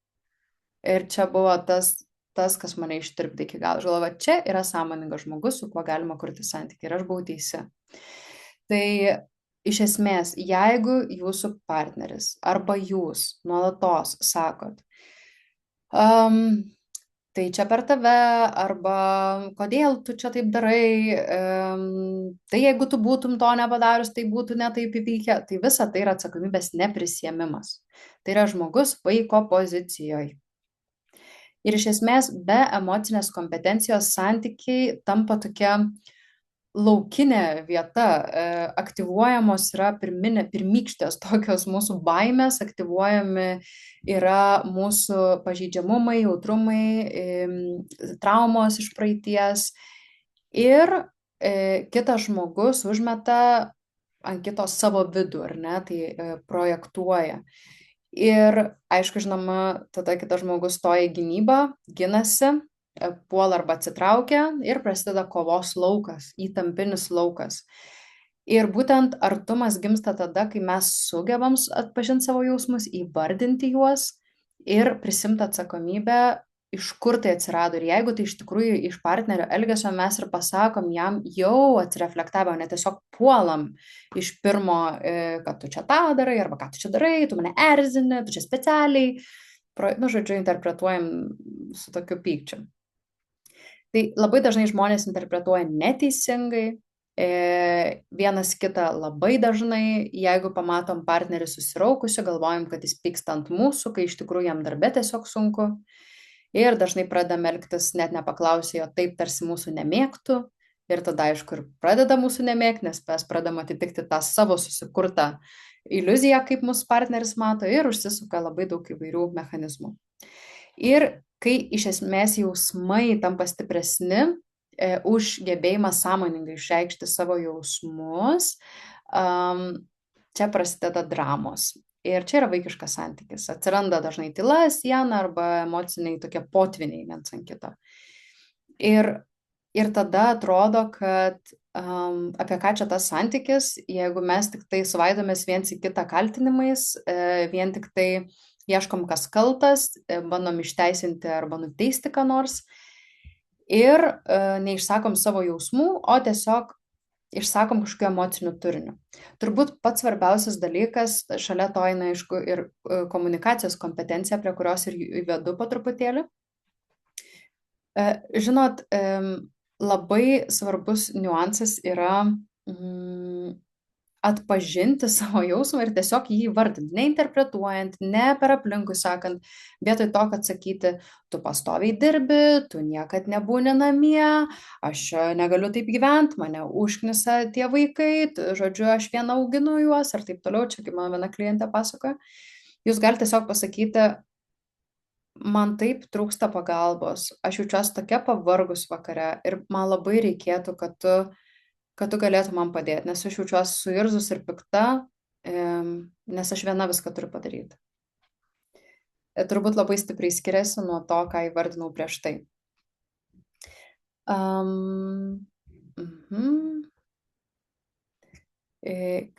Ir čia buvo tas, kas mane ištirpdė iki galo. Aš galvoju, čia yra sąmoningas žmogus, su kuo galima kurti santykį. Ir aš buvau teisi. Tai iš esmės, jeigu jūsų partneris arba jūs nuolatos sakot, tai čia per tave, arba kodėl tu čia taip darai, tai jeigu tu būtum to nepadarius, tai būtų ne taip įvykę. Tai visa tai yra atsakomybės neprisiėmimas. Tai yra žmogus vaiko pozicijoje. Ir iš esmės, be emocinės kompetencijos santykiai tampa tokie laukinė vieta, aktyvuojamos yra pirmykštės tokios mūsų baimės, aktyvuojami yra mūsų pažeidžiamumai, jautrumai, traumos iš praeities ir kitas žmogus užmeta ant kito savo vidų, ar ne, tai projektuoja. Ir aišku, žinoma, tada kitas žmogus stoja į gynybą, ginasi, puola arba atsitraukia ir prasideda kovos laukas, įtampinis laukas. Ir būtent artumas gimsta tada, kai mes sugebam atpažinti savo jausmus, įvardinti juos ir prisimti atsakomybę, iš kur tai atsirado. Ir jeigu tai iš tikrųjų iš partnerio elgesio mes ir pasakom jam jau atsireflektavę, o ne tiesiog puolam iš pirmo, kad tu čia tą darai, arba ką tu čia darai, tu mane erzini, tu čia specialiai, žodžiu, interpretuojam su tokiu pykčiu. Tai labai dažnai žmonės interpretuoja neteisingai, vienas kitą labai dažnai, jeigu pamatom partnerį susiraukusiu, galvojam, kad jis pyksta ant mūsų, kai iš tikrųjų jam darbe tiesiog sunku. Ir dažnai pradedam elgtis net nepaklausę jo taip, tarsi mūsų nemėgtų. Ir tada, aišku, ir pradeda mūsų nemėgti, nes mes pradedam atitikti tą savo susikurtą iliuziją, kaip mūsų partneris mato, ir užsisuka labai daug įvairių mechanizmų. Ir kai iš esmės jausmai tampa stipresni už gebėjimą sąmoningai išreikšti savo jausmus, čia prasideda dramos. Ir čia yra vaikiškas santykis. Atsiranda dažnai tyla, siena arba emociniai tokie potviniai viens ant kito. Ir tada atrodo, kad apie ką čia tas santykis, jeigu mes tik tai svaidomės viens į kitą kaltinimais, vien tik tai ieškom, kas kaltas, bandom išteisinti arba nuteisti ką nors ir neišsakom savo jausmų, o tiesiog išsakom kažkokiu emociniu turiniu. Turbūt pats svarbiausias dalykas, šalia to eina, aišku, ir komunikacijos kompetencija, prie kurios ir įvedu po truputėlį. Žinot, labai svarbus niuansas yra atpažinti savo jausmą ir tiesiog jį įvardinti, neinterpretuojant, ne per aplinkui sakant, vietoj to, kad sakyti, tu pastoviai dirbi, tu niekad nebūni namie, aš negaliu taip gyventi, mane užknisa tie vaikai, žodžiu, aš viena auginu juos ir taip toliau, čia kaip mano viena klientė pasakoja. Jūs galite tiesiog pasakyti, man taip trūksta pagalbos, aš jaučiuosi tokia pavargus vakare ir man labai reikėtų, kad tu galėtum man padėti, nes aš jaučiuosi suirzus ir pikta, nes aš viena viską turiu padaryti. Turbūt labai stipriai skiriasi nuo to, ką įvardinau prieš tai.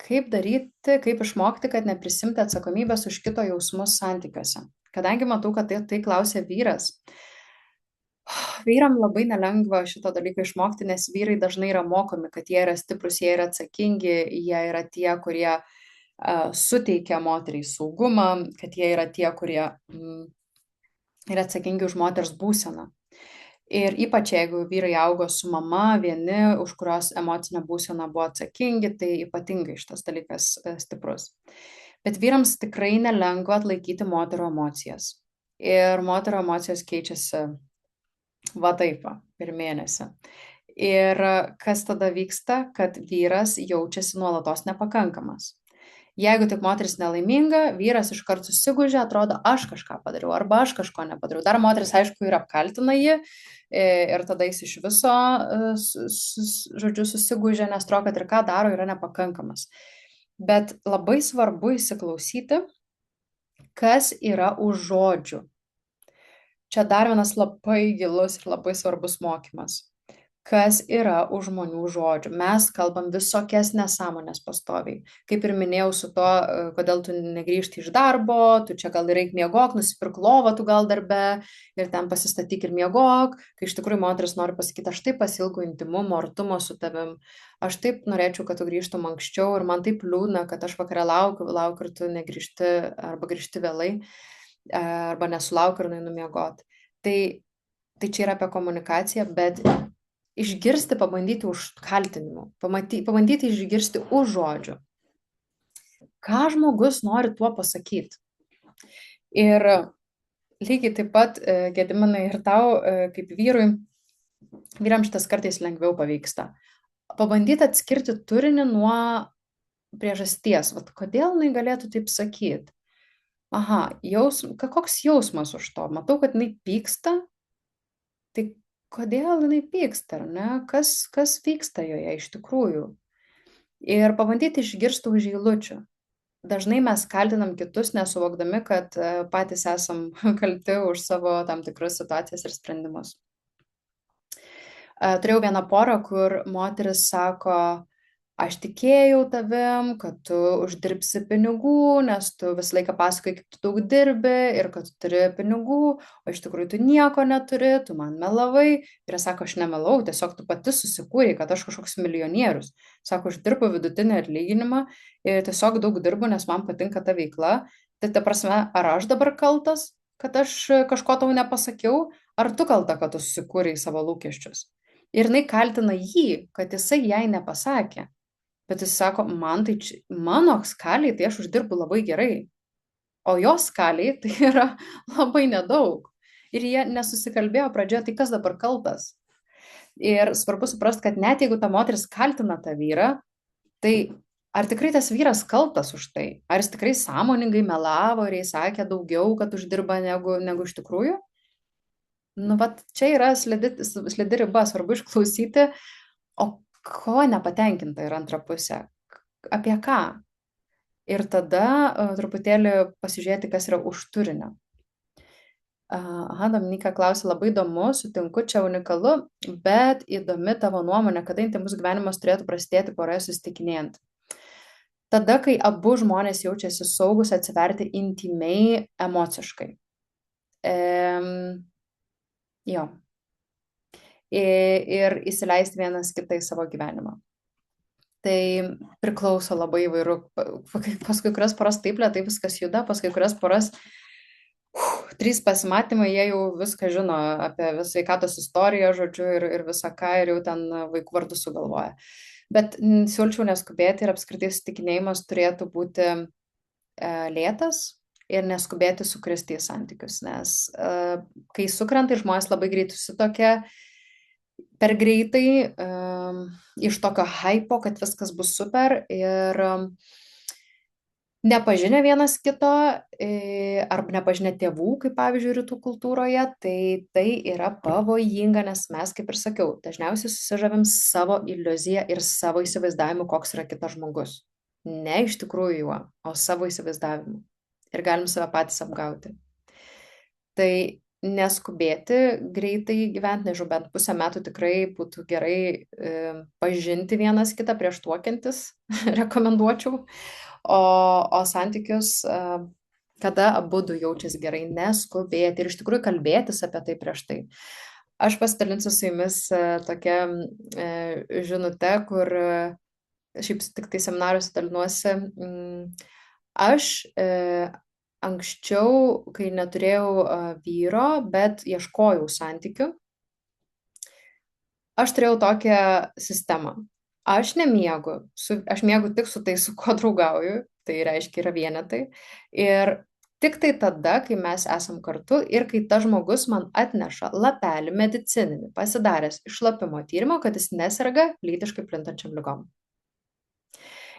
Kaip daryti, kaip išmokti, kad neprisimti atsakomybės už kito jausmus santykiuose? Kadangi matau, kad tai klausia vyras, vyram labai nelengva šito dalyko išmokti, nes vyrai dažnai yra mokomi, kad jie yra stiprus, jie yra atsakingi, jie yra tie, kurie suteikia moteriai saugumą, kad jie yra tie, kurie yra atsakingi už moters būseną. Ir ypač jeigu vyrai augo su mama vieni, už kurios emocinę būseną buvo atsakingi, tai ypatingai šitas dalykas stiprus. Bet vyrams tikrai nelengva atlaikyti moterų emocijas. Ir moterų emocijos keičiasi va taip, per mėnesį. Ir kas tada vyksta, kad vyras jaučiasi nuolatos nepakankamas. Jeigu tik moteris nelaiminga, vyras iškart susigūžia, atrodo, aš kažką padariau, arba aš kažko nepadariau. Dar moteris, aišku, ir apkaltina jį, ir tada jis iš viso, žodžiu, susigūžia, nes atrodo, kad ir ką daro, yra nepakankamas. Bet labai svarbu įsiklausyti, kas yra už žodžių. Čia dar vienas labai gilus ir labai svarbus mokymas. Kas yra už žmonių žodžių. Mes kalbam visokias nesąmonės pastoviai. Kaip ir minėjau su to, kodėl tu negrįžti iš darbo, tu čia gal reik miegok, nusipirk lovą tu gal darbe ir ten pasistatyk ir miegok, kai iš tikrųjų moteris nori pasakyti, aš taip pasilgau intimumo, artumo su tavim, aš taip norėčiau, kad tu grįžtum anksčiau ir man taip liūdna, kad aš vakare laukiu ir tu negrįžti arba grįžti vėlai arba nesulaukiu ir nueinu miegot. Tai čia yra apie komunikaciją, bet išgirsti, pabandyti už kaltinimų, pabandyti išgirsti už žodžių. Ką žmogus nori tuo pasakyti? Ir lygiai taip pat, Gediminai, ir tau, kaip vyrui, vyram šitas kartais lengviau pavyksta. pabandyti atskirti turinį nuo priežasties. Vat kodėl jinai galėtų taip sakyti? Aha, koks jausmas už to? Matau, kad jinai pyksta, tai kodėl jinai pyksta, ar ne? Kas vyksta joje iš tikrųjų? Ir pabandyti išgirsti už eilučių. Dažnai mes kaltinam kitus, nesuvokdami, kad patys esam kalti už savo tam tikras situacijas ir sprendimus. Turėjau vieną porą, kur moteris sako, aš tikėjau tavim, kad tu uždirbsi pinigų, nes tu visą laiką pasakoji, kaip tu daug dirbi ir kad tu turi pinigų, o iš tikrųjų tu nieko neturi, tu man melavai. Ir jis sako, aš nemelau, tiesiog tu pati susikūrei, kad aš kažkoks milijonierius. Sako, aš dirbu vidutinį atlyginimą ir tiesiog daug dirbu, nes man patinka ta veikla. Tai ta prasme, ar aš dabar kaltas, kad aš kažko tau nepasakiau, ar tu kalta, kad tu susikūrei savo lūkesčius. Ir jinai kaltina jį, kad jisai jai nepasakė. Bet jis sako, mano skaliai tai aš uždirbu labai gerai, o jos skaliai tai yra labai nedaug. Ir jie nesusikalbėjo pradžioje, tai kas dabar kaltas? Ir svarbu suprasti, kad net jeigu ta moteris kaltina tą vyrą, tai ar tikrai tas vyras kaltas už tai? Ar jis tikrai sąmoningai melavo ir jai sakė daugiau, kad uždirba negu iš tikrųjų? Nu, vat čia yra slidi riba, svarbu išklausyti, o ko nepatenkinta yra antra pusė, apie ką. Ir tada truputėlį pasižiūrėti, kas yra už turinio. Aha, Dominika klausia, labai įdomu, sutinku, čia unikalu, bet įdomi tavo nuomonė, kada intymus gyvenimas turėtų prasidėti poroje susitikinėjant. Tada, kai abu žmonės jaučiasi saugus atsiverti intymiai emociškai. Jo. Ir įsileisti vienas kitą į savo gyvenimą. Tai priklauso labai įvairių. Paskui kurias poras taip lėtai viskas juda, paskui kurias poras 3 pasimatymai, jie jau viską žino apie sveikatos istoriją, žodžiu, ir visą ką, ir jau ten vaikų vardus sugalvoja. Bet siūlyčiau neskubėti ir apskritai susitikinėjimas turėtų būti lėtas ir neskubėti sukristi į santykius, nes kai sukrenta ir žmonės labai greit susitokia, per greitai iš tokio hypo, kad viskas bus super ir nepažinę vienas kito arba nepažinę tėvų, kaip pavyzdžiui rytų kultūroje, tai yra pavojinga, nes mes, kaip ir sakiau, dažniausiai susižavim savo iliuziją ir savo įsivaizdavimu, koks yra kitas žmogus. Ne iš tikrųjų juo, o savo įsivaizdavimu. Ir galim save patys apgauti. Tai neskubėti greitai gyventi, nežinau, bent pusę metų tikrai būtų gerai pažinti vienas kitą prieš tuokiantis, rekomenduočiau, o santykius, kada abudu jaučiasi gerai, neskubėti ir iš tikrųjų kalbėtis apie tai prieš tai. Aš pasidalinsiu su jumis tokia žinute, kur šiaip tik tai seminaruose dalinuosi. Aš anksčiau, kai neturėjau vyro, bet ieškojau santykių, aš turėjau tokią sistemą. Aš nemiegu, aš miegu tik su tai, su kuo draugauju, tai reiškia yra vienetai. Ir tik tai tada, kai mes esam kartu ir kai tas žmogus man atneša lapelį medicininį, pasidaręs išlapimo tyrimo, kad jis neserga lytiškai plintančiam ligom.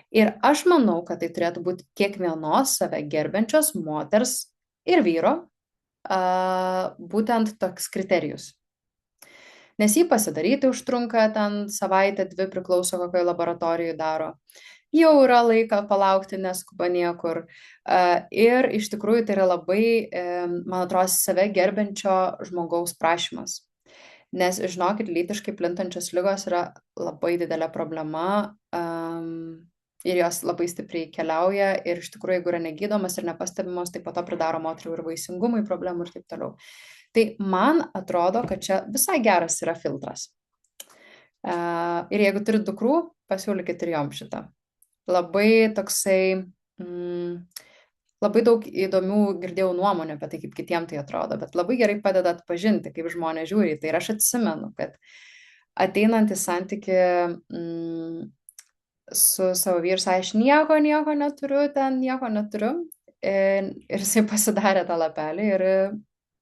Ir aš manau, kad tai turėtų būti kiekvienos save gerbiančios moters ir vyro būtent toks kriterijus. Nes jį pasidaryti užtrunka ten savaitę, 2 priklauso, kokioje laboratorijoje daro. Jau yra laika palaukti, neskuba niekur. Ir iš tikrųjų tai yra labai, man atrodo, save gerbiančio žmogaus prašymas. Nes, žinokit, lytiškai plintančios ligos yra labai didelė problema ir jos labai stipriai keliauja ir iš tikrųjų, jeigu yra negydomas ir nepastebimos, tai po to pridaro moterų ir vaisingumui problemų ir taip toliau. Tai man atrodo, kad čia visai geras yra filtras. Ir jeigu turi dukrų, pasiūlykit ir jom šitą. Labai toksai, labai daug įdomių girdėjau nuomonių apie tai, kaip kitiem tai atrodo, bet labai gerai padeda atpažinti, kaip žmonės žiūri. Tai ir aš atsimenu, kad ateinant į santyki su savo vyru, aš nieko neturiu, ten nieko neturiu. Ir jisai pasidarė tą lapelį ir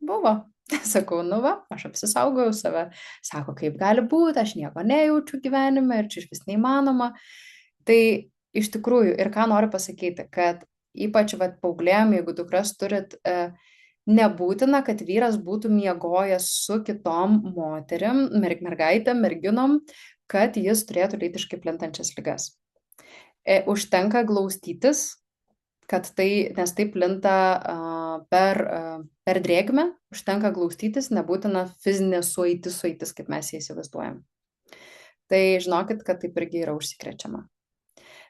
Buvo. Sakau, nu va, aš apsisaugojau save. Sako, kaip gali būti, aš nieko nejaučiu gyvenime ir čia iš vis neįmanoma. Tai iš tikrųjų, ir ką noriu pasakyti, kad ypač vat, paauglėm, jeigu dukras turit, nebūtina, kad vyras būtų miegojęs su kitom moterim, mergaitėm, merginom, kad jis turėtų lytiškai plintančias ligas. Užtenka glaustytis, kad tai, nes tai plinta per drėgmę, užtenka glaustytis, nebūtina fizinė sueitis, kaip mes ją įsivaizduojam. Tai žinokit, kad taip irgi yra užsikrečiama.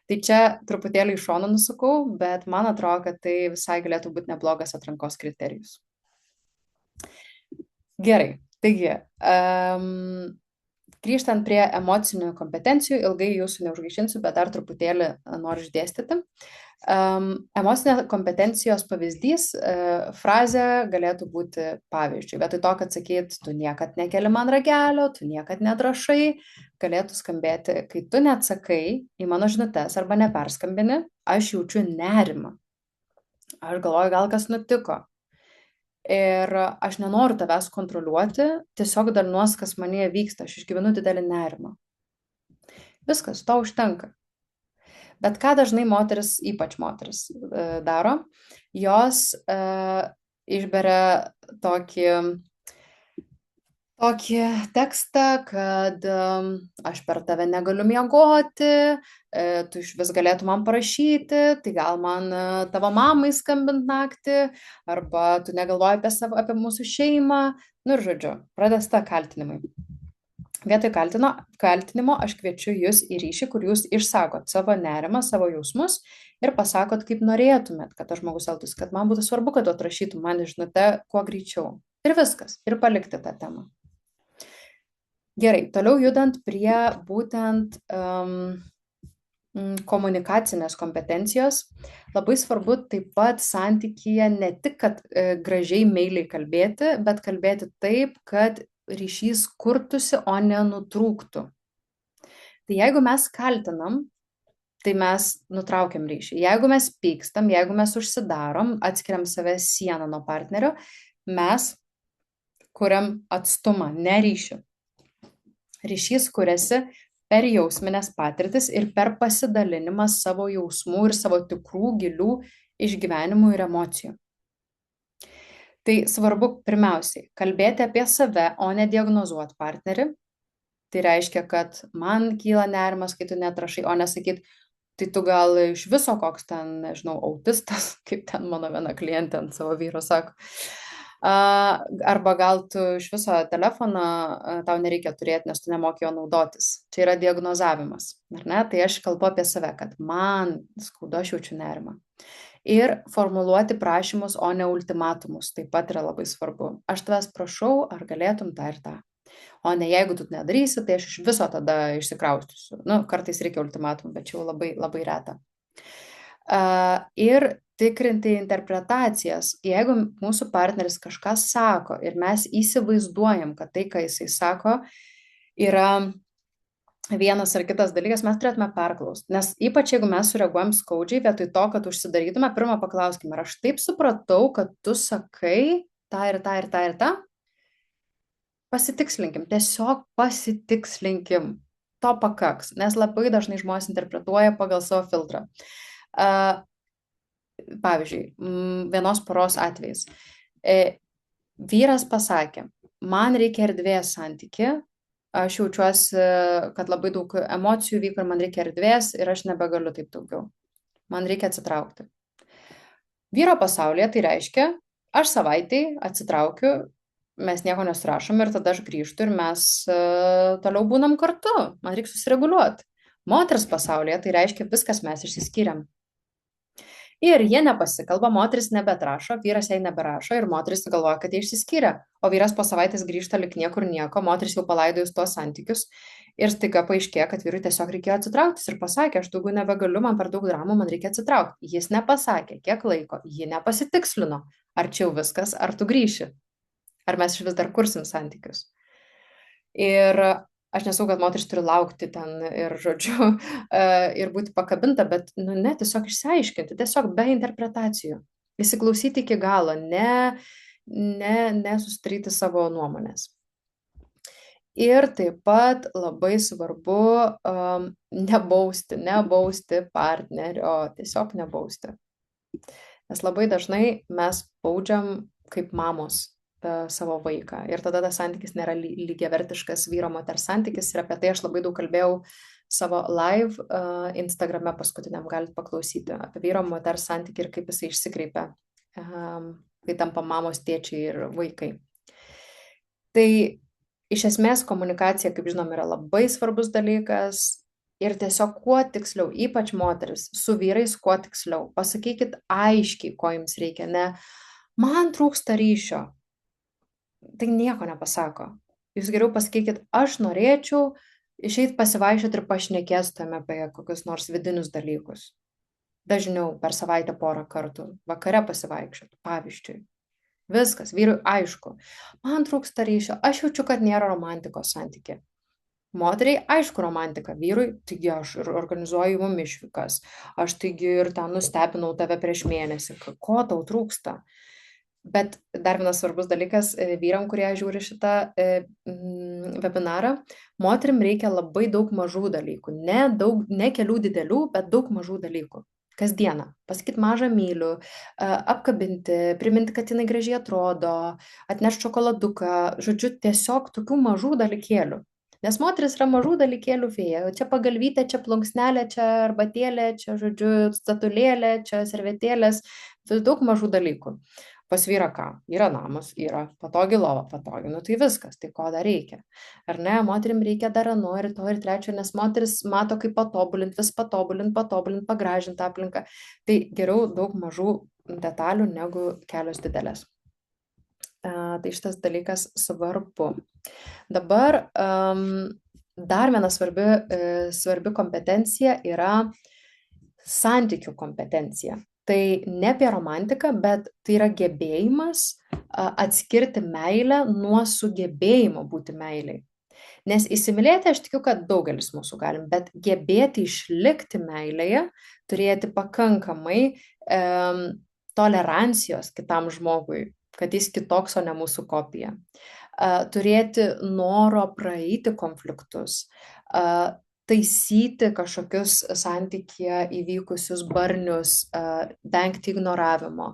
Tai čia truputėlį iš šono nusukau, bet man atrodo, kad tai visai galėtų būti neblogas atrankos kriterijus. Gerai, taigi, grįžtant prie emocinių kompetencijų, ilgai jūsų neužgaišinsiu, bet dar truputėlį noriu išdėstyti. Emocinė kompetencijos pavyzdys, frazė galėtų būti pavyzdžiui, vietoj to, kad sakyt, tu niekad nekeli man ragelio, tu niekad nedrašai, galėtų skambėti, kai tu neatsakai į mano žinutes arba neperskambini, aš jaučiu nerimą. Aš galvoju, gal kas nutiko. Ir aš nenoriu tavęs kontroliuoti, tiesiog dalinuosi, kas manyje vyksta, aš išgyvenu didelį nerimą. Viskas, to užtenka. Bet ką dažnai moteris, ypač moteris, daro, jos išberia tokį tekstą, kad aš per tave negaliu miegoti, tu iš vis galėtum man parašyti, tai gal man tavo mamai skambint naktį, arba tu negalvoji apie mūsų šeimą, nu ir žodžiu, pradėsta kaltinimai. Vietoj kaltinimo aš kviečiu jūs į ryšį, kur jūs išsakot savo nerimą, savo jausmus ir pasakot, kaip norėtumėt, kad tas žmogus elgtųsi, kad man būtų svarbu, kad tu atrašytum man žinutę kuo greičiau. Ir viskas, ir palikti tą temą. Gerai, toliau judant prie būtent komunikacinės kompetencijos, labai svarbu taip pat santykyje ne tik, kad gražiai meiliai kalbėti, bet kalbėti taip, kad ryšys kurtųsi, o nenutrūktų. Tai jeigu mes kaltinam, tai mes nutraukiam ryšį. Jeigu mes pykstam, jeigu mes užsidarom, atskiriam save sieną nuo partnerio, mes kuriam atstumą, ne ryšį. Ryšys kuriasi per jausminės patirtis ir per pasidalinimą savo jausmų ir savo tikrų gilių išgyvenimų ir emocijų. Tai svarbu pirmiausiai kalbėti apie save, o ne diagnozuoti partnerį. Tai reiškia, kad man kyla nerimas, kai tu neatrašai, o nesakyt, tai tu gal iš viso koks ten, nežinau, autistas, kaip ten mano viena klientė ant savo vyro sako. Arba gal tu iš viso telefoną tau nereikia turėti, nes tu nemoki jo naudotis. Čia yra diagnozavimas, ar ne? Tai aš kalbu apie save, kad man skaudu, aš jaučiu nerimą. Ir formuluoti prašymus, o ne ultimatumus, taip pat yra labai svarbu. Aš tavęs prašau, ar galėtum tą ir tą. O ne jeigu tu nedarysi, tai aš iš viso tada išsikraustysiu. Nu, kartais reikia ultimatumų, bet čia jau labai, labai reta. Ir tikrinti interpretacijas. Jeigu mūsų partneris kažką sako ir mes įsivaizduojam, kad tai, ką jisai sako, yra vienas ar kitas dalykas, mes turėtume perklausti. Nes ypač jeigu mes sureaguojam skaudžiai, vietoj to, kad užsidarytume, pirmą paklauskime, ar aš taip supratau, kad tu sakai tą ir tą ir tą ir tą? Pasitikslinkim, tiesiog pasitikslinkim. To pakaks, nes labai dažnai žmonės interpretuoja pagal savo filtrą. Pavyzdžiui, vienos poros atvejais. Vyras pasakė, man reikia erdvės santyki, aš jaučiuosi, kad labai daug emocijų vyko ir man reikia erdvės ir aš nebegaliu taip daugiau. Man reikia atsitraukti. Vyro pasaulyje tai reiškia, aš savaitai atsitraukiu, mes nieko nesurašom ir tada aš grįžtu ir mes toliau būnam kartu. Man reikia susireguliuoti. Moters pasaulyje tai reiškia, viskas mes išsiskyrėm. Ir jie nepasikalba, moteris nebetrašo, vyras jai neberašo ir moteris galvoja, kad jie išsiskyrė. O vyras po savaitės grįžta lik niekur nieko, moteris jau palaidojus tuos santykius ir staiga paaiškėjo, kad vyrui tiesiog reikėjo atsitraukti ir pasakė, aš daugiau nebegaliu, man per daug dramų, man reikia atsitraukti. Jis nepasakė, kiek laiko, ji nepasitikslino, ar čia jau viskas, ar tu grįši, ar mes vis dar kursim santykius. Ir aš nesau, kad moteris turi laukti ten ir, žodžiu, ir būti pakabinta, bet, nu, ne, tiesiog išsiaiškinti, tiesiog be interpretacijų. Įsiklausyti iki galo, nesusidaryti savo nuomonės. Ir taip pat labai svarbu nebausti partnerio, tiesiog nebausti. Nes labai dažnai mes baudžiam kaip mamos savo vaiką. Ir tada tas santykis nėra lygiavertiškas vyro moters santykis. Ir apie tai aš labai daug kalbėjau savo live Instagrame paskutiniam, galit paklausyti apie vyro moters santykį ir kaip jisai išsikreipia, kai tampa mamos, tėčiai ir vaikai. Tai iš esmės komunikacija, kaip žinom, yra labai svarbus dalykas ir tiesiog kuo tiksliau, ypač moteris, su vyrais kuo tiksliau. Pasakykit aiškiai, ko jums reikia, ne man trūksta ryšio. Tai nieko nepasako. Jūs geriau pasakykit, aš norėčiau išeiti pasivaikščioti ir pašnekėsime apie kokius nors vidinius dalykus. Dažniau per savaitę porą kartų, vakare pasivaikščioti, pavyzdžiui. Viskas, vyrui aišku. Man trūksta ryšio, aš jaučiu, kad nėra romantikos santykiai. Moteriai aišku romantika, vyrui, taigi aš ir organizuoju mum išvykas, aš taigi ir ten nustebinau tave prieš mėnesį, ko tau trūksta. Bet dar vienas svarbus dalykas vyram, kurie žiūri šitą webinarą, moterim reikia labai daug mažų dalykų, ne kelių didelių, bet daug mažų dalykų. Kasdieną. Pasakyti mažą myliu, apkabinti, priminti, kad jinai gražiai atrodo, atnešti šokoladuką, žodžiu, tiesiog tokių mažų dalykėlių. Nes moteris yra mažų dalykėlių fėja. Čia pagalvytė, čia plunksnelė, čia arbatėlė, čia, žodžiu, statulėlė, čia servetėlės, tai daug mažų dalykų. Pas vyrą ką? Yra namas, yra patogi lova, patogi, nu tai viskas, tai ko dar reikia. Ar ne, moterim reikia dar ano ir to ir trečio, nes moteris mato, kaip patobulint, vis patobulint, pagražinti aplinką. Tai geriau daug mažų detalių negu kelios didelės. Tai šitas dalykas svarbu. Dabar dar viena svarbi kompetencija yra santykių kompetencija. Tai ne apie romantiką, bet tai yra gebėjimas atskirti meilę nuo sugebėjimo būti meiliai. Nes įsimylėti aš tikiu, kad daugelis mūsų galim, bet gebėti išlikti meilėje, turėti pakankamai tolerancijos kitam žmogui, kad jis kitoks, o ne mūsų kopija. Turėti noro praeiti konfliktus, taisyti kažkokius santykyje įvykusius barnius, vengti ignoravimo,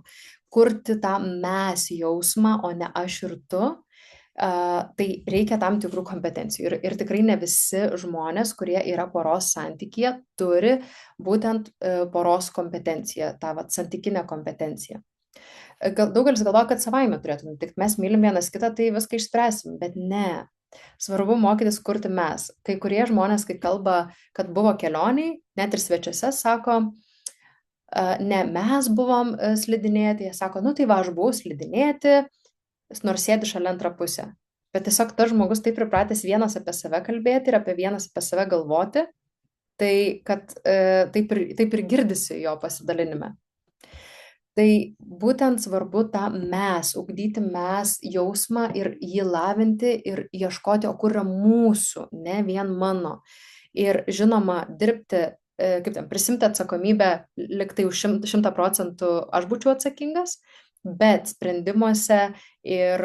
kurti tą mes jausmą, o ne aš ir tu, tai reikia tam tikrų kompetencijų. Ir tikrai ne visi žmonės, kurie yra poros santykyje, turi būtent poros kompetenciją, tą santykinę kompetenciją. Daugelis galvoja, kad savaime turėtų nutikti. Mes mylim vienas kitą, tai viską išspręsim, bet ne. Svarbu mokytis kurti mes. Kai kurie žmonės, kai kalba, kad buvo kelioniai, net ir svečiuose, sako, ne, mes buvom slidinėti, jie sako, nu tai va, aš buvau slidinėti, nors sėdi šalia antrą pusę. Bet tiesiog tas žmogus taip pripratęs vienas apie save kalbėti ir apie vienas apie save galvoti, tai kad taip ir girdisi jo pasidalinime. Tai būtent svarbu tą mes, ugdyti mes jausmą ir jį lavinti ir ieškoti, o kur yra mūsų, ne vien mano. Ir žinoma, dirbti, prisimti atsakomybę, liktai už 100% aš būčiau atsakingas, bet sprendimuose ir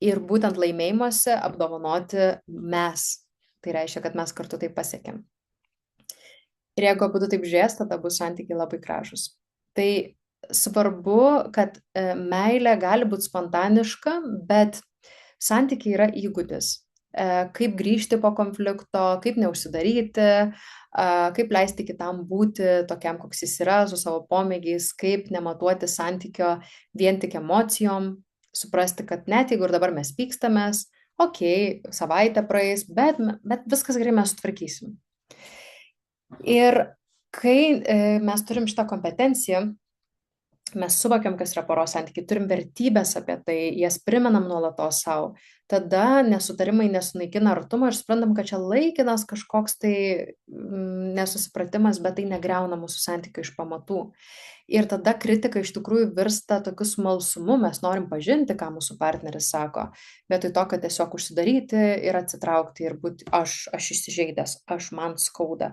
būtent laimėjimuose apdovanoti mes. Tai reiškia, kad mes kartu tai pasiekėm. Ir jeigu abudu taip žiūrės, tada bus santykiai labai gražus. Tai svarbu, kad meilė gali būti spontaniška, bet santykiai yra įgūdis. Kaip grįžti po konflikto, kaip neužsidaryti, kaip leisti kitam būti tokiam, koks jis yra, su savo pomėgiais, kaip nematuoti santykio vien tik emocijom, suprasti, kad net jeigu ir dabar mes pykstamės, okei, savaitė praeis, bet viskas gerai, mes sutvarkysim. Ir kai mes turim šitą kompetenciją, mes suvokiam, kas yra poros santykiai, turim vertybės apie tai, jas primenam nuolatos savo, tada nesutarimai nesunaikina artumo ir suprantam, kad čia laikinas kažkoks tai nesusipratimas, bet tai negriauna mūsų santykių iš pamatų. Ir tada kritika iš tikrųjų virsta tokiu smalsumu, mes norim pažinti, ką mūsų partneris sako, vietoj to, kad tiesiog užsidaryti ir atsitraukti ir būti aš įsižeidęs, man skauda.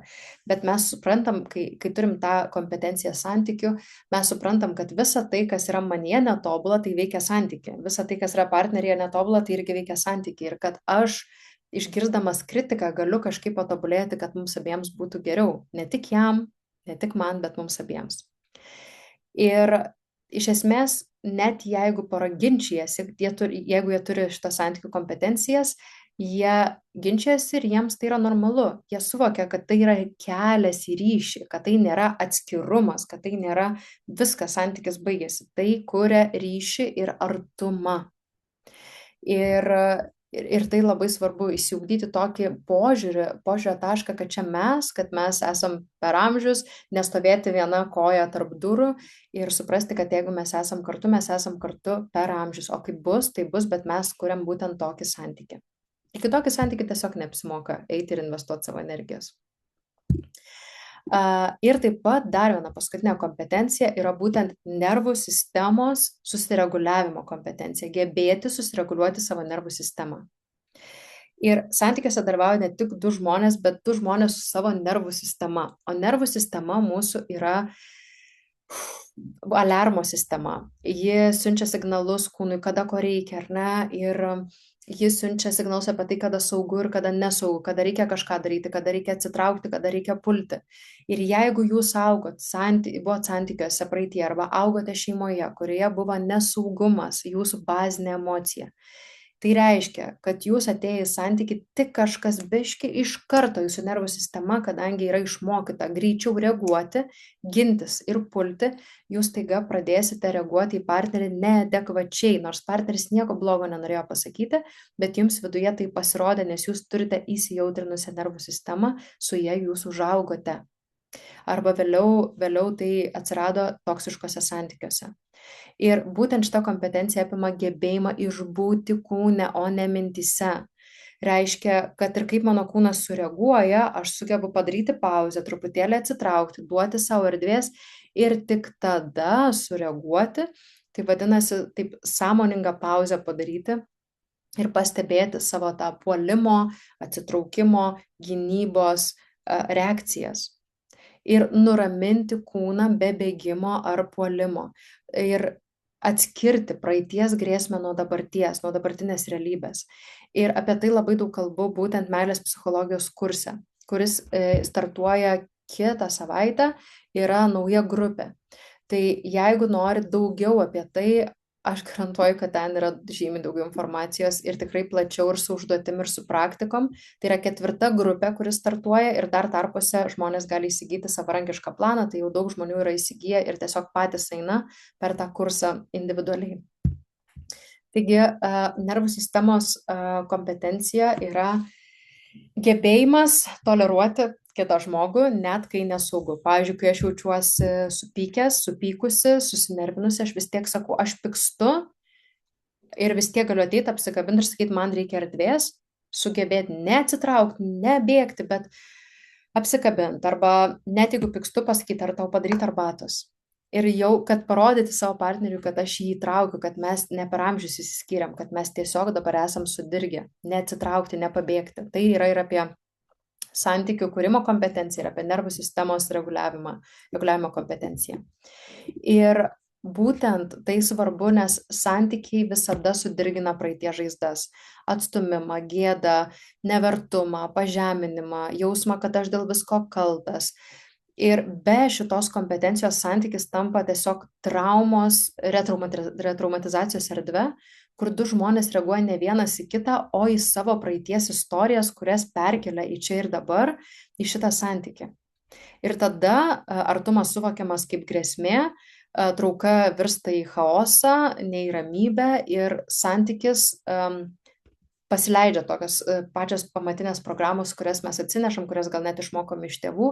Bet mes suprantam, kai turim tą kompetenciją santykių, mes suprantam, kad visa tai, kas yra manyje netobula, tai veikia santyki. Visa tai, kas yra partnerėje netobula, tai irgi veikia santyki. Ir kad aš išgirsdamas kritiką galiu kažkaip patobulėti, kad mums abiems būtų geriau. Ne tik jam, ne tik man, bet mums abiems. Ir iš esmės, net jeigu pora ginčijasi, jeigu jie turi šitas santykių kompetencijas, jie ginčijasi ir jiems tai yra normalu. Jie suvokia, kad tai yra kelias į ryšį, kad tai nėra atskirumas, kad tai nėra viskas, santykis baigėsi. Tai kuria ryšį ir artumą. Ir tai labai svarbu įsiugdyti tokį požiūrio tašką, kad mes esam per amžius, nestovėti viena koja tarp durų ir suprasti, kad jeigu mes esam kartu per amžius. O kaip bus, tai bus, bet mes kuriam būtent tokį santykį. Ir kitokį santykį tiesiog neapsimoka eiti ir investuoti savo energijos. Ir taip pat dar viena paskutinė kompetencija yra būtent nervų sistemos susireguliavimo kompetencija, gebėti susireguliuoti savo nervų sistemą. Ir santykiuose dalyvauja ne tik du žmonės, bet du žmonės su savo nervų sistema. O nervų sistema mūsų yra aliarmo sistema. Ji siunčia signalus kūnui, kada ko reikia, ar ne? Ir jis siunčia signalus apie tai, kada saugu ir kada nesaugu, kada reikia kažką daryti, kada reikia atsitraukti, kada reikia pulti. Ir jeigu jūs buvot santykiuose praeitie arba augote šeimoje, kurioje buvo nesaugumas, jūsų bazinė emocija, tai reiškia, kad jūs atėję į santykį tik kažkas biški iš karto jūsų nervų sistema, kadangi yra išmokyta greičiau reaguoti, gintis ir pulti, jūs taiga pradėsite reaguoti į partnerį neadekvačiai, nors partneris nieko blogo nenorėjo pasakyti, bet jums viduje tai pasirodė, nes jūs turite įsijautrinusią nervų sistemą, su ja jūs užaugote. Arba vėliau tai atsirado toksiškose santykiuose. Ir būtent šita kompetencija apima gebėjimą išbūti kūne, o ne mintyse. Reiškia, kad ir kaip mano kūnas sureaguoja, aš sugebu padaryti pauzę, truputėlį atsitraukti, duoti savo erdvės ir tik tada sureaguoti. Tai vadinasi, taip sąmoningą pauzę padaryti ir pastebėti savo tą puolimo, atsitraukimo, gynybos reakcijas. Ir nuraminti kūną be bėgimo ar puolimo. Ir atskirti praeities grėsmę nuo dabartinės realybės. Ir apie tai labai daug kalbu būtent meilės psichologijos kurse, kuris startuoja kitą savaitę, yra nauja grupė. Tai jeigu norit daugiau apie tai, aš garantuoju, kad ten yra žymiai daugiau informacijos ir tikrai plačiau ir su užduotim ir su praktikom. Tai yra 4. grupė, kuris startuoja ir dar tarpuose žmonės gali įsigyti savarankišką planą, tai jau daug žmonių yra įsigiję ir tiesiog patys eina per tą kursą individualiai. Taigi, nervų sistemos kompetencija yra gebėjimas toleruoti kitą žmogų, net kai nesaugu. Pavyzdžiui, kai aš jaučiuosi supykusi, susinervinusi, aš vis tiek sakau, aš pykstu ir vis tiek galiu ateiti, apsikabinti ir sakyti, man reikia erdvės, sugebėti neatsitraukti, nebėgti, bet apsikabinti. Arba net jeigu pykstu, pasakyti, ar tau padaryti arbatos. Ir jau, kad parodyti savo partneriui, kad aš jį įtraukiu, kad mes ne per amžius įsiskyrėm, kad mes tiesiog dabar esam sudirgę, neatsitraukti, nepabėgti. Tai yra ir apie santykių kūrimo kompetenciją, ir apie nervų sistemos reguliavimo kompetenciją. Ir būtent tai svarbu, nes santykiai visada sudirgina praeities žaizdas. Atstumimą, gėdą, nevertumą, pažeminimą, jausmą, kad aš dėl visko kaltas. Ir be šitos kompetencijos santykis tampa tiesiog traumos, retraumatizacijos erdve, kur du žmonės reaguoja ne vienas į kitą, o į savo praeities istorijas, kurias perkelia į čia ir dabar, į šitą santykį. Ir tada artumas suvokiamas kaip grėsmė, trauka virsta į chaosą, ne į ramybę ir santykis pasileidžia tokios pačios pamatinės programos, kurias mes atsinešam, kurias gal net išmokom iš tėvų.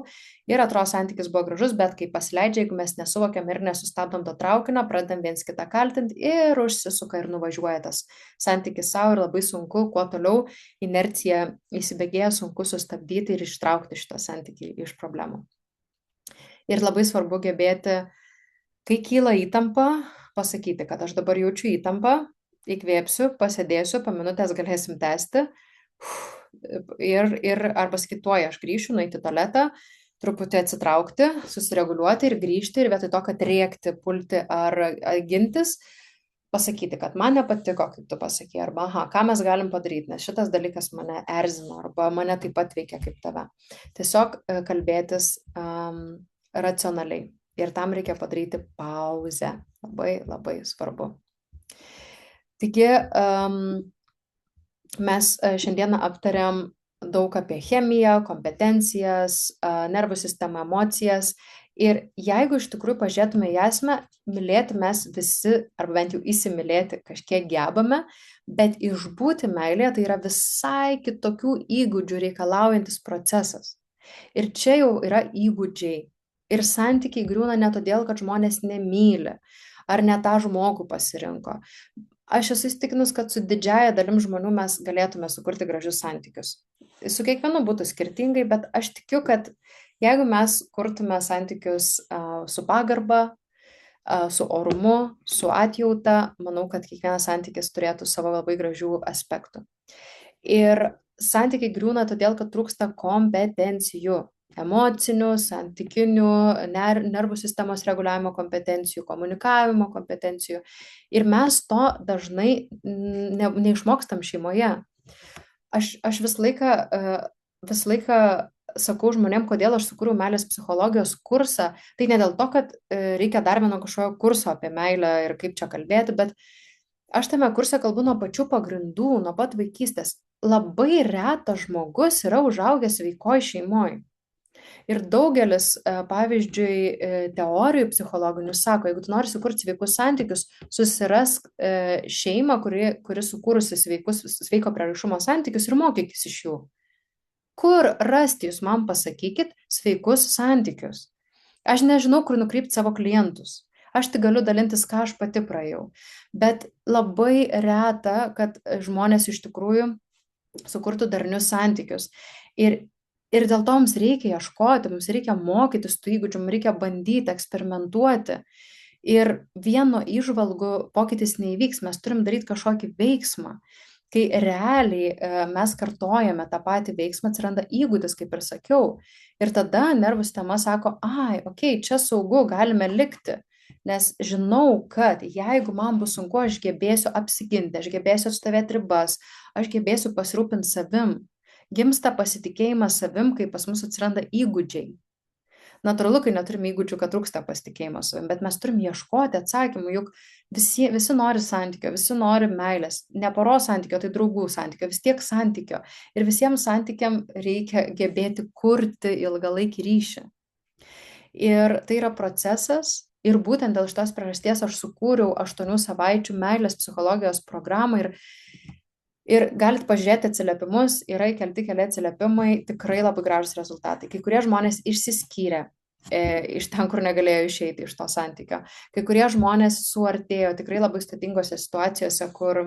Ir atrodo, santykis buvo gražus, bet kai pasileidžia, jeigu mes nesuvokiam ir nesustabdom to traukinio, pradedam viens kitą kaltinti ir užsisuka ir nuvažiuoja tas santykis savo ir labai sunku, kuo toliau inercija įsibėgėja, sunku sustabdyti ir ištraukti šitą santykį iš problemų. Ir labai svarbu gebėti Kai kyla įtampa, pasakyti, kad aš dabar jaučiu įtampą, įkvėpsiu, pasėdėsiu, po minutės galėsim tęsti. Ir arba sakyti, tuoj aš grįšiu, nueiti į tualetą, truputį atsitraukti, susireguliuoti ir grįžti ir vietoj to, kad rėkti, pulti ar gintis, pasakyti, kad man nepatiko, kaip tu pasakei, arba, aha, ką mes galim padaryti, nes šitas dalykas mane erzino, arba mane taip pat veikia kaip tave. Tiesiog kalbėtis racionaliai. Ir tam reikia padaryti pauzę. Labai, labai svarbu. Taigi, mes šiandieną aptariam daug apie chemiją, kompetencijas, nervų sistemą, emocijas. Ir jeigu iš tikrųjų pažiūrėtume į esmę, mylėti mes visi, arba bent jau įsimylėti kažkiek gebame, bet išbūti meilėje tai yra visai kitokių įgūdžių reikalaujantis procesas. Ir čia jau yra įgūdžiai. Ir santykiai griūna ne todėl, kad žmonės nemyli, ar ne tą žmogų pasirinko. Aš esu įstikinus, kad su didžiaja dalim žmonių mes galėtume sukurti gražius santykius. Su kiekvienu būtų skirtingai, bet aš tikiu, kad jeigu mes kurtume santykius su pagarba, su orumu, su atjauta, manau, kad kiekvienas santykis turėtų savo labai gražių aspektų. Ir santykiai griūna todėl, kad trūksta kompetencijų. Emocinių, santykinių, nervų sistemos reguliavimo kompetencijų, komunikavimo kompetencijų. Ir mes to dažnai neišmokstam šeimoje. Aš visą laiką sakau žmonėm, kodėl aš sukūriau meilės psichologijos kursą. Tai ne dėl to, kad reikia dar vieno kažkokio kurso apie meilę ir kaip čia kalbėti, bet aš tame kurse kalbu nuo pačių pagrindų, nuo pat vaikystės. Labai retas žmogus yra užaugęs sveikoj šeimoj. Ir daugelis, pavyzdžiui, teorijų psichologinių sako, jeigu tu nori sukurti sveikus santykius, susirask šeimą, kuri sukūrusi sveiko prieraišumo santykius ir mokykis iš jų. Kur rasti, jūs man pasakykit, sveikus santykius? Aš nežinau, kur nukreipti savo klientus. Aš tik galiu dalintis, ką aš pati praėjau. Bet labai reta, kad žmonės iš tikrųjų sukurtų darnius santykius. Ir dėl to mums reikia ieškoti, mums reikia mokytis tų įgūdžių, mums reikia bandyti, eksperimentuoti. Ir vieno įžvalgų pokytis neįvyks, mes turim daryti kažkokį veiksmą. Kai realiai mes kartojame tą patį veiksmą, atsiranda įgūdis, kaip ir sakiau. Ir tada nervų sistema sako, okei, čia saugu, galime likti. Nes žinau, kad jeigu man bus sunku, aš gebėsiu apsiginti, aš gebėsiu atstovėti ribas, aš gebėsiu pasirūpinti savim. Gimsta pasitikėjimas savim, kai pas mus atsiranda įgūdžiai. Natūralu, kai neturime įgūdžių, kad trūksta pasitikėjimo savim, bet mes turim ieškoti atsakymų, juk visi nori santykio, visi nori meilės, ne poros santykio, tai draugų santykio, vis tiek santykio. Ir visiems santykiam reikia gebėti kurti ilgalaikį ryšį. Ir tai yra procesas. Ir būtent dėl šitos priežasties aš sukūriau 8 savaičių meilės psichologijos programą ir galit pažiūrėti atsiliepimus, yra įkelti keli atsiliepimai, tikrai labai gražus rezultatai. Kai kurie žmonės išsiskyrė iš ten, kur negalėjo išeiti iš to santykio. Kai kurie žmonės suartėjo tikrai labai sudėtingose situacijose, kur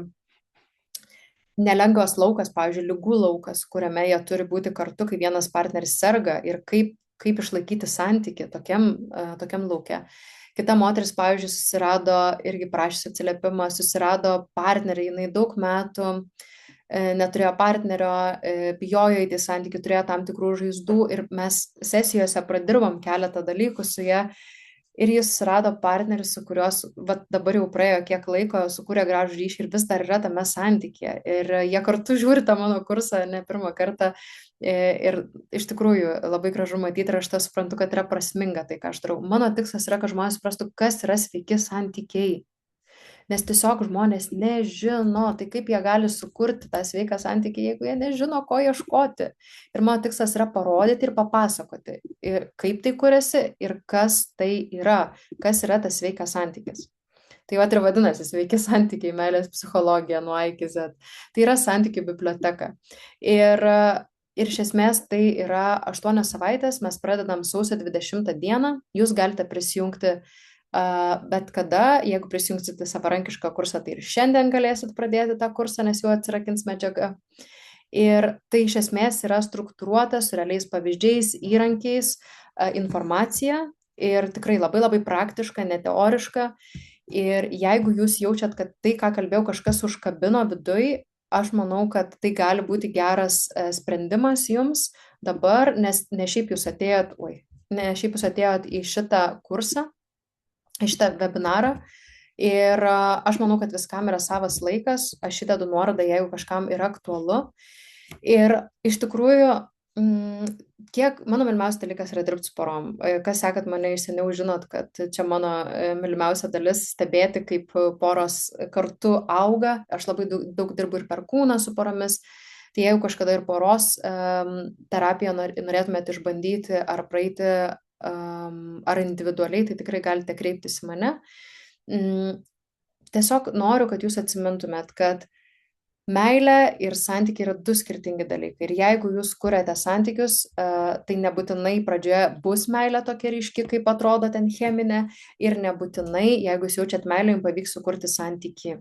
nelengvas laukas, pavyzdžiui, ligų laukas, kuriame jie turi būti kartu, kai vienas partneris serga ir kaip išlaikyti santykį tokiam lauke. Kita moteris, pavyzdžiui, susirado, irgi prašysi atsiliepimą, susirado partnerį, jinai daug metų neturėjo partnerio, bijojo įti santykių, turėjo tam tikrų žaizdų ir mes sesijose pradirbom keletą dalykų su ja ir jis surado partnerį, su kurios dabar jau praėjo kiek laiko, sukūrė gražų ryšį ir vis dar yra tame santykyje. Ir jie kartu žiūri tą mano kursą ne pirmą kartą ir iš tikrųjų labai gražu matyti ir aš tą suprantu, kad yra prasminga tai, ką aš darau. Mano tikslas yra, kad žmonės suprastų, kas yra sveiki santykiai. Nes tiesiog žmonės nežino, tai kaip jie gali sukurti tą sveiką santykį, jeigu jie nežino, ko ieškoti. Ir mano tikslas yra parodyti ir papasakoti, kaip tai kuriasi ir kas tai yra, kas yra tas sveikas santykis. Tai ir vadinasi sveiki santykiai, meilės psichologija nuo A iki Z. Tai yra santykių biblioteka. Ir iš esmės tai yra 8 savaitės, mes pradedam sausio 20 dieną, jūs galite prisijungti bet kada, jeigu prisijungsite savarankišką kursą, tai ir šiandien galėsit pradėti tą kursą, nes jau atsirakins medžiaga. Ir tai iš esmės yra struktūruota su realiais pavyzdžiais, įrankiais, informacija ir tikrai labai labai praktiška, neteoriška. Ir jeigu jūs jaučiat, kad tai, ką kalbėjau, kažkas užkabino viduj, aš manau, kad tai gali būti geras sprendimas jums dabar, nes ne šiaip jūs atėjot, ne šiaip jūs atėjot į šitą kursą, į šitą webinarą. Ir aš manau, kad viskam yra savas laikas, aš įdedu nuorodą, jeigu kažkam yra aktualu. Ir iš tikrųjų, kiek mano mylimiausias dalykas yra dirbti su porom. Kas sekat mane iš seniau, žinot, kad čia mano mylimiausia dalis stebėti, kaip poros kartu auga. Aš labai daug dirbu ir per kūną su poromis. Tai jeigu kažkada ir poros terapiją norėtumėte išbandyti ar praeiti ar individualiai, tai tikrai galite kreiptis į mane. Tiesiog noriu, kad jūs atsimintumėt, kad meilė ir santykiai yra du skirtingi dalykai. Ir jeigu jūs kuriate santykius, tai nebūtinai pradžioje bus meilė tokia ryški, kaip atrodo ten cheminė, ir nebūtinai, jeigu jūs jaučiat meilę, jums pavyks sukurti santykį.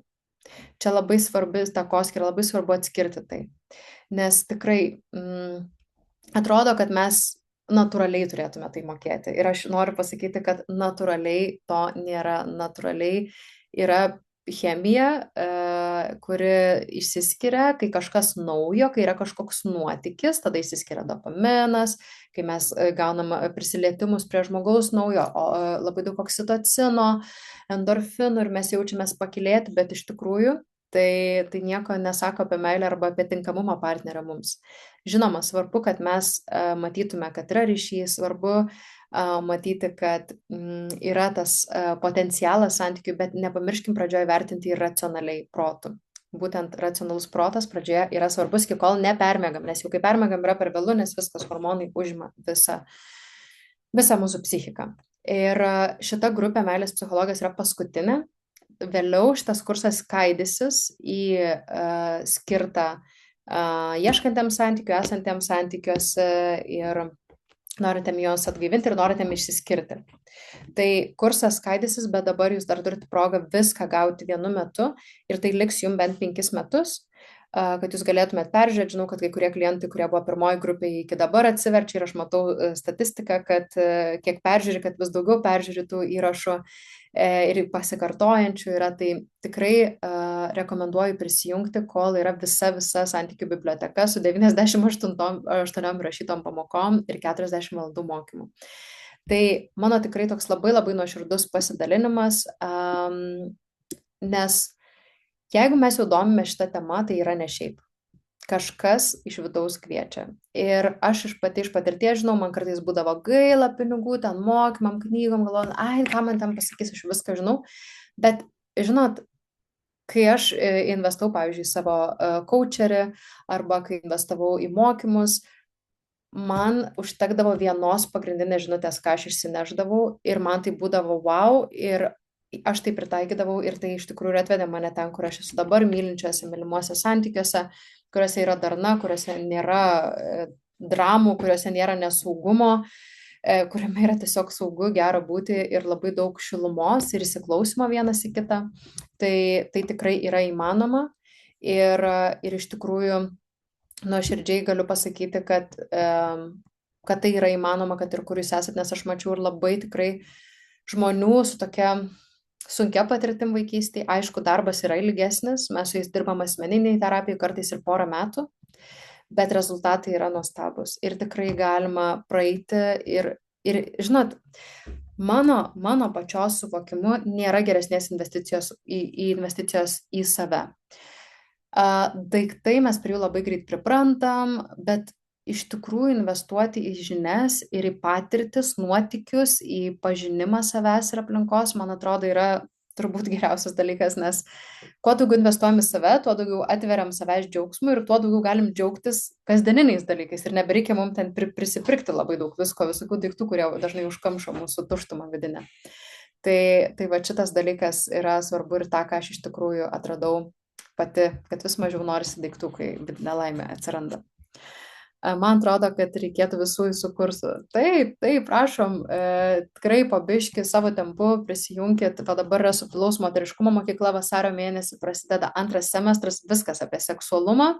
Čia labai svarbi takoskyra, labai svarbu atskirti tai. Nes tikrai atrodo, kad mes natūraliai turėtume tai mokėti. Ir aš noriu pasakyti, kad natūraliai to nėra. Natūraliai yra chemija, kuri išsiskiria, kai kažkas naujo, kai yra kažkoks nuotykis, tada išsiskiria dopaminas, kai mes gaunam prisilietimus prie žmogaus naujo, labai daug oksitocino, endorfinų ir mes jaučiamės pakylėti, bet iš tikrųjų tai nieko nesako apie meilę arba apie tinkamumą partnerio mums. Žinoma, svarbu, kad mes matytume, kad yra ryšys, svarbu matyti, kad yra tas potencialas santykių, bet nepamirškim pradžioje vertinti ir racionaliai protų. Būtent racionalus protas pradžioje yra svarbus, iki kol nepermėgam, nes jau kai permėgam yra per vėlu, nes viskas hormonai užima visą mūsų psichiką. Ir šita grupė meilės psichologas yra paskutinė. Vėliau šitas kursas skaidysis į skirtą ieškantiems santykių, esantiems santykiuose ir norintėm juos atgaivinti ir norintėm išsiskirti. Tai kursas skaidysis, bet dabar jūs dar turite progą viską gauti vienu metu ir tai liks jums bent 5 metus, kad jūs galėtumėt peržiūrėti. Žinau, kad kai kurie klientai, kurie buvo pirmoji grupėje, iki dabar atsiverčia ir aš matau statistiką, kad kiek peržiūri, kad vis daugiau peržiūrėtų įrašų ir pasikartojančių yra, tai tikrai rekomenduoju prisijungti, kol yra visa santykių biblioteka su 98 rašytom pamokom ir 40 valandų mokymų. Tai mano tikrai toks labai labai nuoširdus pasidalinimas, nes jeigu mes jau domime šitą temą, tai yra ne šiaip. Kažkas iš vidaus kviečia. Ir aš iš patirties žinau, man kartais būdavo gaila pinigų, ten mokymam, knygom, galvojant, ką man ten pasakys, aš viską žinau. Bet, žinot, kai aš investavau, pavyzdžiui, savo coacherį arba kai investavau į mokymus, man užtekdavo vienos pagrindinės žinutės, ką aš išsineždavau ir man tai būdavo wow ir aš tai pritaikydavau ir tai iš tikrųjų atvedė mane ten, kur aš esu dabar, mylinčiuose, mylimuose santykiuose, kuriuose yra darna, kuriuose nėra dramų, kuriuose nėra nesaugumo, kuriame yra tiesiog saugu, gera būti ir labai daug šilumos ir įsiklausimo vienas į kitą. Tai tikrai yra įmanoma ir iš tikrųjų nuoširdžiai galiu pasakyti, kad tai yra įmanoma, kad ir kur jūs esat, nes aš mačiau ir labai tikrai žmonių su tokia sunkia patirtim vaikystėje. Aišku, darbas yra ilgesnis, mes su jais dirbam asmeniniai terapijai kartais ir porą metų, bet rezultatai yra nuostabus ir tikrai galima praeiti ir žinot, mano pačios suvokimu nėra geresnės investicijos į save. Daiktai mes prie jų labai greit priprantam, bet iš tikrųjų investuoti į žinias ir į patirtis, nuotykius, į pažinimą savęs ir aplinkos, man atrodo, yra turbūt geriausias dalykas, nes kuo daugiau investuojam į save, tuo daugiau atveriam savęs džiaugsmui ir tuo daugiau galim džiaugtis kasdieniniais dalykais ir nebereikia mums ten prisipirkti labai daug visokių daiktų, kurie dažnai užkamšo mūsų tuštumą vidinę. Tai va šitas dalykas yra svarbu ir tą, ką aš iš tikrųjų atradau pati, kad vis mažiau norisi daiktų, kai vidinė laimė atsiranda. Man atrodo, kad reikėtų visų jūsų kursų. Taip, taip, prašom, tikrai po biškį savo tempu prisijunkit. Va dabar yra subtilaus moteriškumo mokykla, vasario mėnesį prasideda antras semestras, viskas apie seksualumą,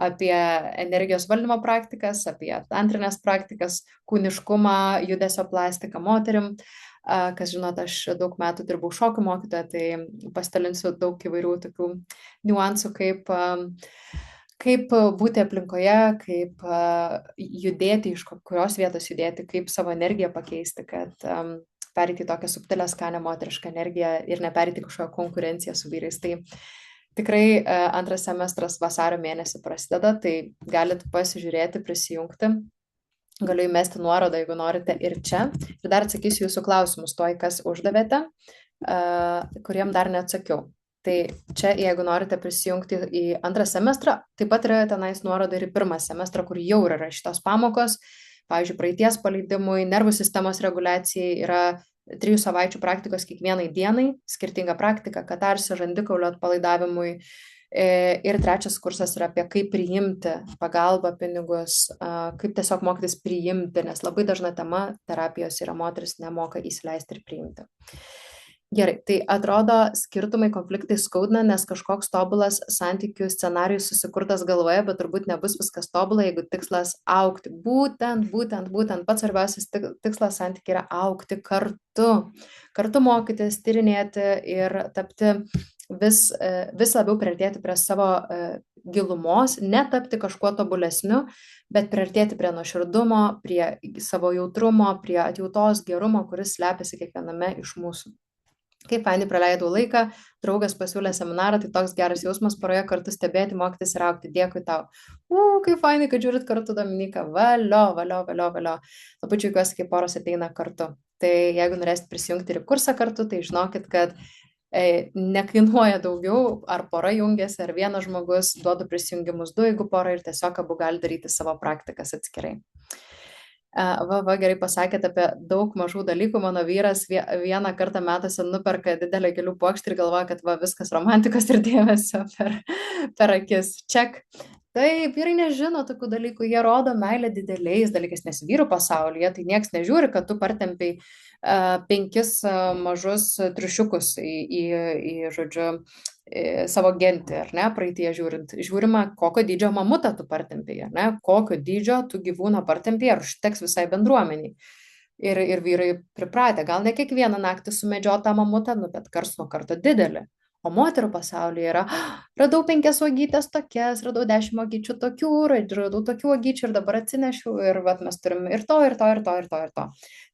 apie energijos valdymo praktikas, apie tantrinės praktikas, kūniškumą, judesio plastiką moterim. Kas žinot, aš daug metų dirbau šokių mokytoją, tai pasidalinsiu daug įvairių tokių niuansų, kaip būti aplinkoje, kaip judėti, iš kurios vietos judėti, kaip savo energiją pakeisti, kad perėti į tokią subtilę, skanę moterišką energiją ir neperėti kažkokią konkurenciją su vyrais. Tai tikrai antras semestras vasario mėnesį prasideda, tai galit pasižiūrėti, prisijungti. Galiu įmesti nuorodą, jeigu norite ir čia. Ir dar atsakysiu jūsų klausimus, toj, kas uždavėte, kuriem dar neatsakiau. Tai čia, jeigu norite prisijungti į antrą semestrą, taip pat yra tenais nuoroda ir į pirmą semestrą, kur jau yra šitos pamokos. Pavyzdžiui, praeities paleidimui, nervų sistemos reguliacijai yra 3 savaičių praktikos kiekvienai dienai, skirtinga praktika, katarsio, žandikaulio atpalaidavimui. Ir trečias kursas yra apie kaip priimti pagalbą, pinigus, kaip tiesiog mokytis priimti, nes labai dažna tema terapijos yra moteris nemoka įsileisti ir priimti. Gerai, tai atrodo skirtumai, konfliktai skaudina, nes kažkoks tobulas santykių scenarijus susikurtas galvoje, bet turbūt nebus viskas tobula, jeigu tikslas augti. Būtent pats svarbiausias tikslas santykiai yra augti kartu. Kartu mokytis, tyrinėti ir tapti vis labiau priartėti prie savo gilumos, netapti kažkuo tobulesniu, bet priartėti prie nuoširdumo, prie savo jautrumo, prie atjautos, gerumo, kuris slepiasi kiekviename iš mūsų. Kaip fainai praleidau laiką, draugas pasiūlė seminarą, tai toks geras jausmas poroje kartu stebėti, mokytis ir augti. Dėkui tau. Kaip fainai, kad žiūrit kartu, Dominika. Valio. Labai džiaugiuosi, kai poros ateina kartu. Tai jeigu norėsit prisijungti ir į kursą kartu, tai žinokit, kad nekainuoja daugiau, ar pora jungiasi, ar vienas žmogus, duodu prisijungimus 2, jeigu pora, ir tiesiog abu gali daryti savo praktikas atskirai. Gerai pasakėte apie daug mažų dalykų. Mano vyras vieną kartą metuose nuperka didelę gėlių puokštę ir galvoja, kad viskas romantikos ir dėmesio per akis. Ček. Taip, vyrai nežino tokių dalykų, jie rodo meilę dideliais dalykais, nes vyrų pasaulyje tai nieks nežiūri, kad tu partempiai 5 mažus triušiukus žodžiu, savo gentį, ar ne, praeitie žiūrint. Žiūrima, kokio dydžio mamutą tu partempiai, ar ne, kokio dydžio tu gyvūną partempiai, ar užteks visai bendruomeniai. Ir vyrai pripratę, gal ne kiekvieną naktį sumedžiotą mamutą, bet karts nuo karto didelį. O moterų pasaulyje yra, radau 5 uogytės tokias, radau 10 uogyčių tokių, radau tokių uogyčių ir dabar atsinešiau ir mes turim ir to.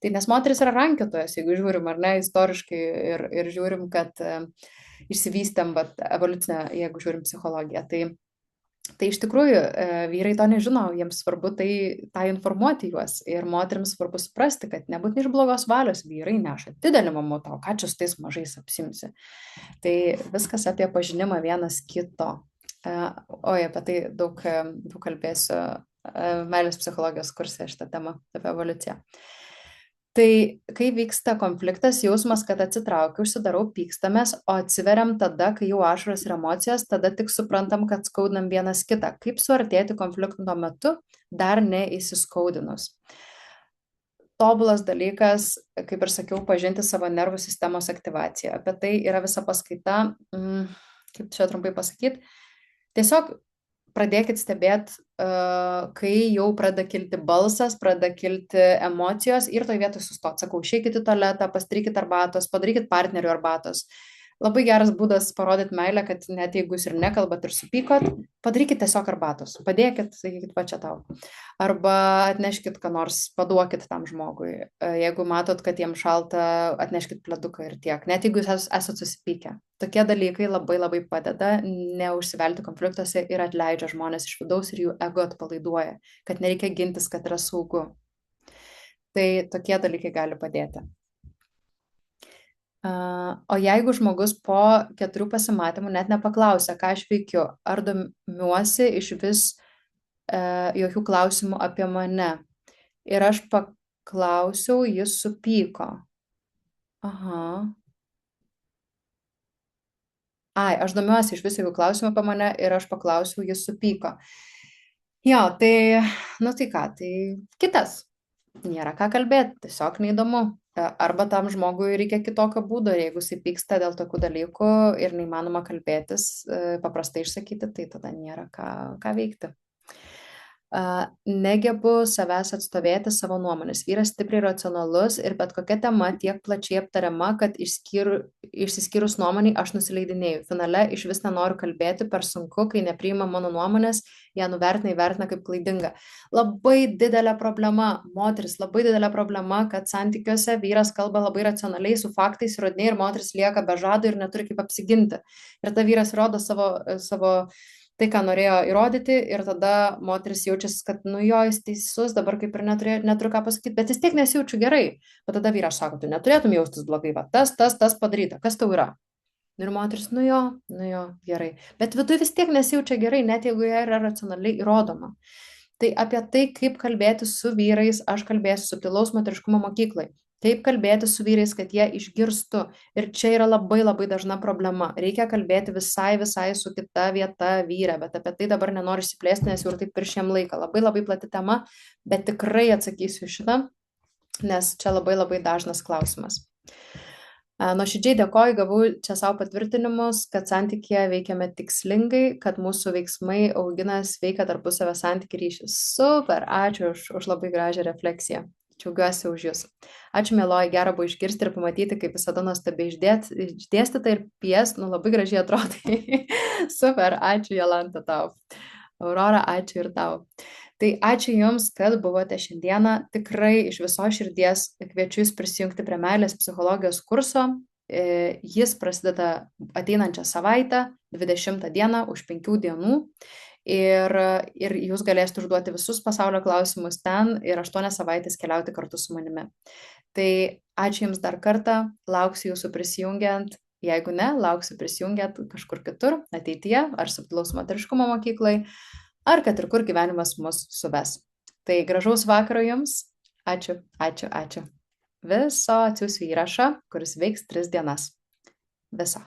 Tai nes moteris yra rankiotojas, jeigu žiūrim, ar ne, istoriškai ir žiūrim, kad išsivystėm, evoliucinę, jeigu žiūrim psichologiją. Tai iš tikrųjų vyrai to nežino, jiems svarbu tą informuoti juos ir moterims svarbu suprasti, kad nebūtinai iš blogos valios vyrai neša didelį mamutą, o ką čia su tais mažais apsimsi. Tai viskas apie pažinimą vienas kito. Apie tai daug kalbėsiu meilės psichologijos kurse šitą temą apie evoliuciją. Tai kai vyksta konfliktas, jausmas, kad atsitraukiu, užsidarau, pykstamės, o atsiveriam tada, kai jau ašaros ir emocijos, tada tik suprantam, kad skaudinam vienas kitą. Kaip suartėti konflikto metu, dar neįsiskaudinus. Tobulas dalykas, kaip ir sakiau, pažinti savo nervų sistemos aktyvaciją. Apie tai yra visa paskaita, kaip čia trumpai pasakyti. Tiesiog pradėkit stebėti, kai jau pradeda kilti balsas, pradeda kilti emocijos ir toj vietoj sustot. Sakau, išeikit į tualetą, pasidarykit arbatos, padarykit partnerių arbatos. Labai geras būdas parodyti meilę, kad net jeigu jūs ir nekalbat ir supykot, padarykit tiesiog arbatos. Padėkit, sakykit, va čia tau. Arba atneškit ką nors, paduokit tam žmogui. Jeigu matot, kad jiem šalta, atneškit pleduką ir tiek. Net jeigu jūs esat susipykę. Tokie dalykai labai padeda neužsivelti konfliktuose ir atleidžia žmonės iš vidaus ir jų ego atpalaiduoja, kad nereikia gintis, kad yra saugu. Tai tokie dalykai gali padėti. O jeigu žmogus po 4 pasimatymų net nepaklausia, ką aš veikiu, ar domiuosi iš vis jokių klausimų apie mane. Ir aš paklausiau, jis supyko. Aha. Aš domiuosi iš vis jokių klausimų apie mane ir aš paklausiau, jis supyko. Jo, tai, nu tai ką, tai kitas. Nėra ką kalbėti, tiesiog neįdomu. Arba tam žmogui reikia kitokio būdo ir jeigu jisai pyksta dėl tokių dalykų ir neįmanoma kalbėtis, paprastai išsakyti, tai tada nėra ką veikti. Negebu savęs atstovėti savo nuomonės. Vyras stipriai racionalus ir bet kokia tema tiek plačiai aptariama, kad išsiskyrus nuomonį aš nusileidinėjau. Finale iš vis nenoriu kalbėti, per sunku, kai nepriima mano nuomonės, ją įvertina kaip klaidinga. Labai didelė problema, moteris, labai didelė problema, kad santykiuose vyras kalba labai racionaliai su faktais įrodinėja ir moteris lieka be žado ir neturi kaip apsiginti. Ir ta vyras rodo savo tai, ką norėjo įrodyti ir tada moteris jaučiasi, kad, nu jo, jis teisus, dabar kaip ir neturiu ką pasakyti, bet vis tiek nesijaučiu gerai. Bet tada vyras sako, tu neturėtum jaustis blogai, va, tas padaryta, kas tau yra? Ir moteris, nu jo, gerai. Bet viduje vis tiek nesijaučia gerai, net jeigu jie yra racionaliai įrodoma. Tai apie tai, kaip kalbėti su vyrais, aš kalbėsiu subtilaus moteriškumo mokyklai. Kaip kalbėti su vyrais, kad jie išgirstų. Ir čia yra labai labai dažna problema. Reikia kalbėti visai su kita vieta vyre, bet apie tai dabar nenoriu išsiplėsti, nes jau ir taip viršėm laiką. Labai labai plati tema, bet tikrai atsakysiu šitą, nes čia labai labai dažnas klausimas. Nuoširdžiai dėkoju, gavau čia savo patvirtinimus, kad santykėje veikiame tikslingai, kad mūsų veiksmai augina sveiką tarpusavio santykių ryšį. Super, ačiū už labai gražią refleksiją. Džiaugiuosi už jūs. Ačiū, mėloji, gera buvo išgirsti ir pamatyti, kaip visada nuostabiai išdėstyta ir pies, nu labai gražiai atrodai. Super, ačiū, Jolanta, tau. Aurora, ačiū ir tau. Tai ačiū Jums, kad buvote šiandieną. Tikrai iš viso širdies kviečiu Jūs prisijungti prie meilės psichologijos kurso. Jis prasideda ateinančią savaitę, 20 dieną, už 5 dienų. Ir Jūs galėsite užduoti visus pasaulio klausimus ten ir 8 savaitės keliauti kartu su manimi. Tai ačiū Jums dar kartą, lauksiu Jūsų prisijungiant. Jeigu ne, lauksiu prisijungiant kažkur kitur, ateityje, ar subtilaus moteriškumo mokyklai, ar kad ir kur gyvenimas mus suves. Tai gražaus vakaro Jums. Ačiū, ačiū, ačiū. Viso atsiųsiu įrašą, kuris veiks 3 dienas. Viso.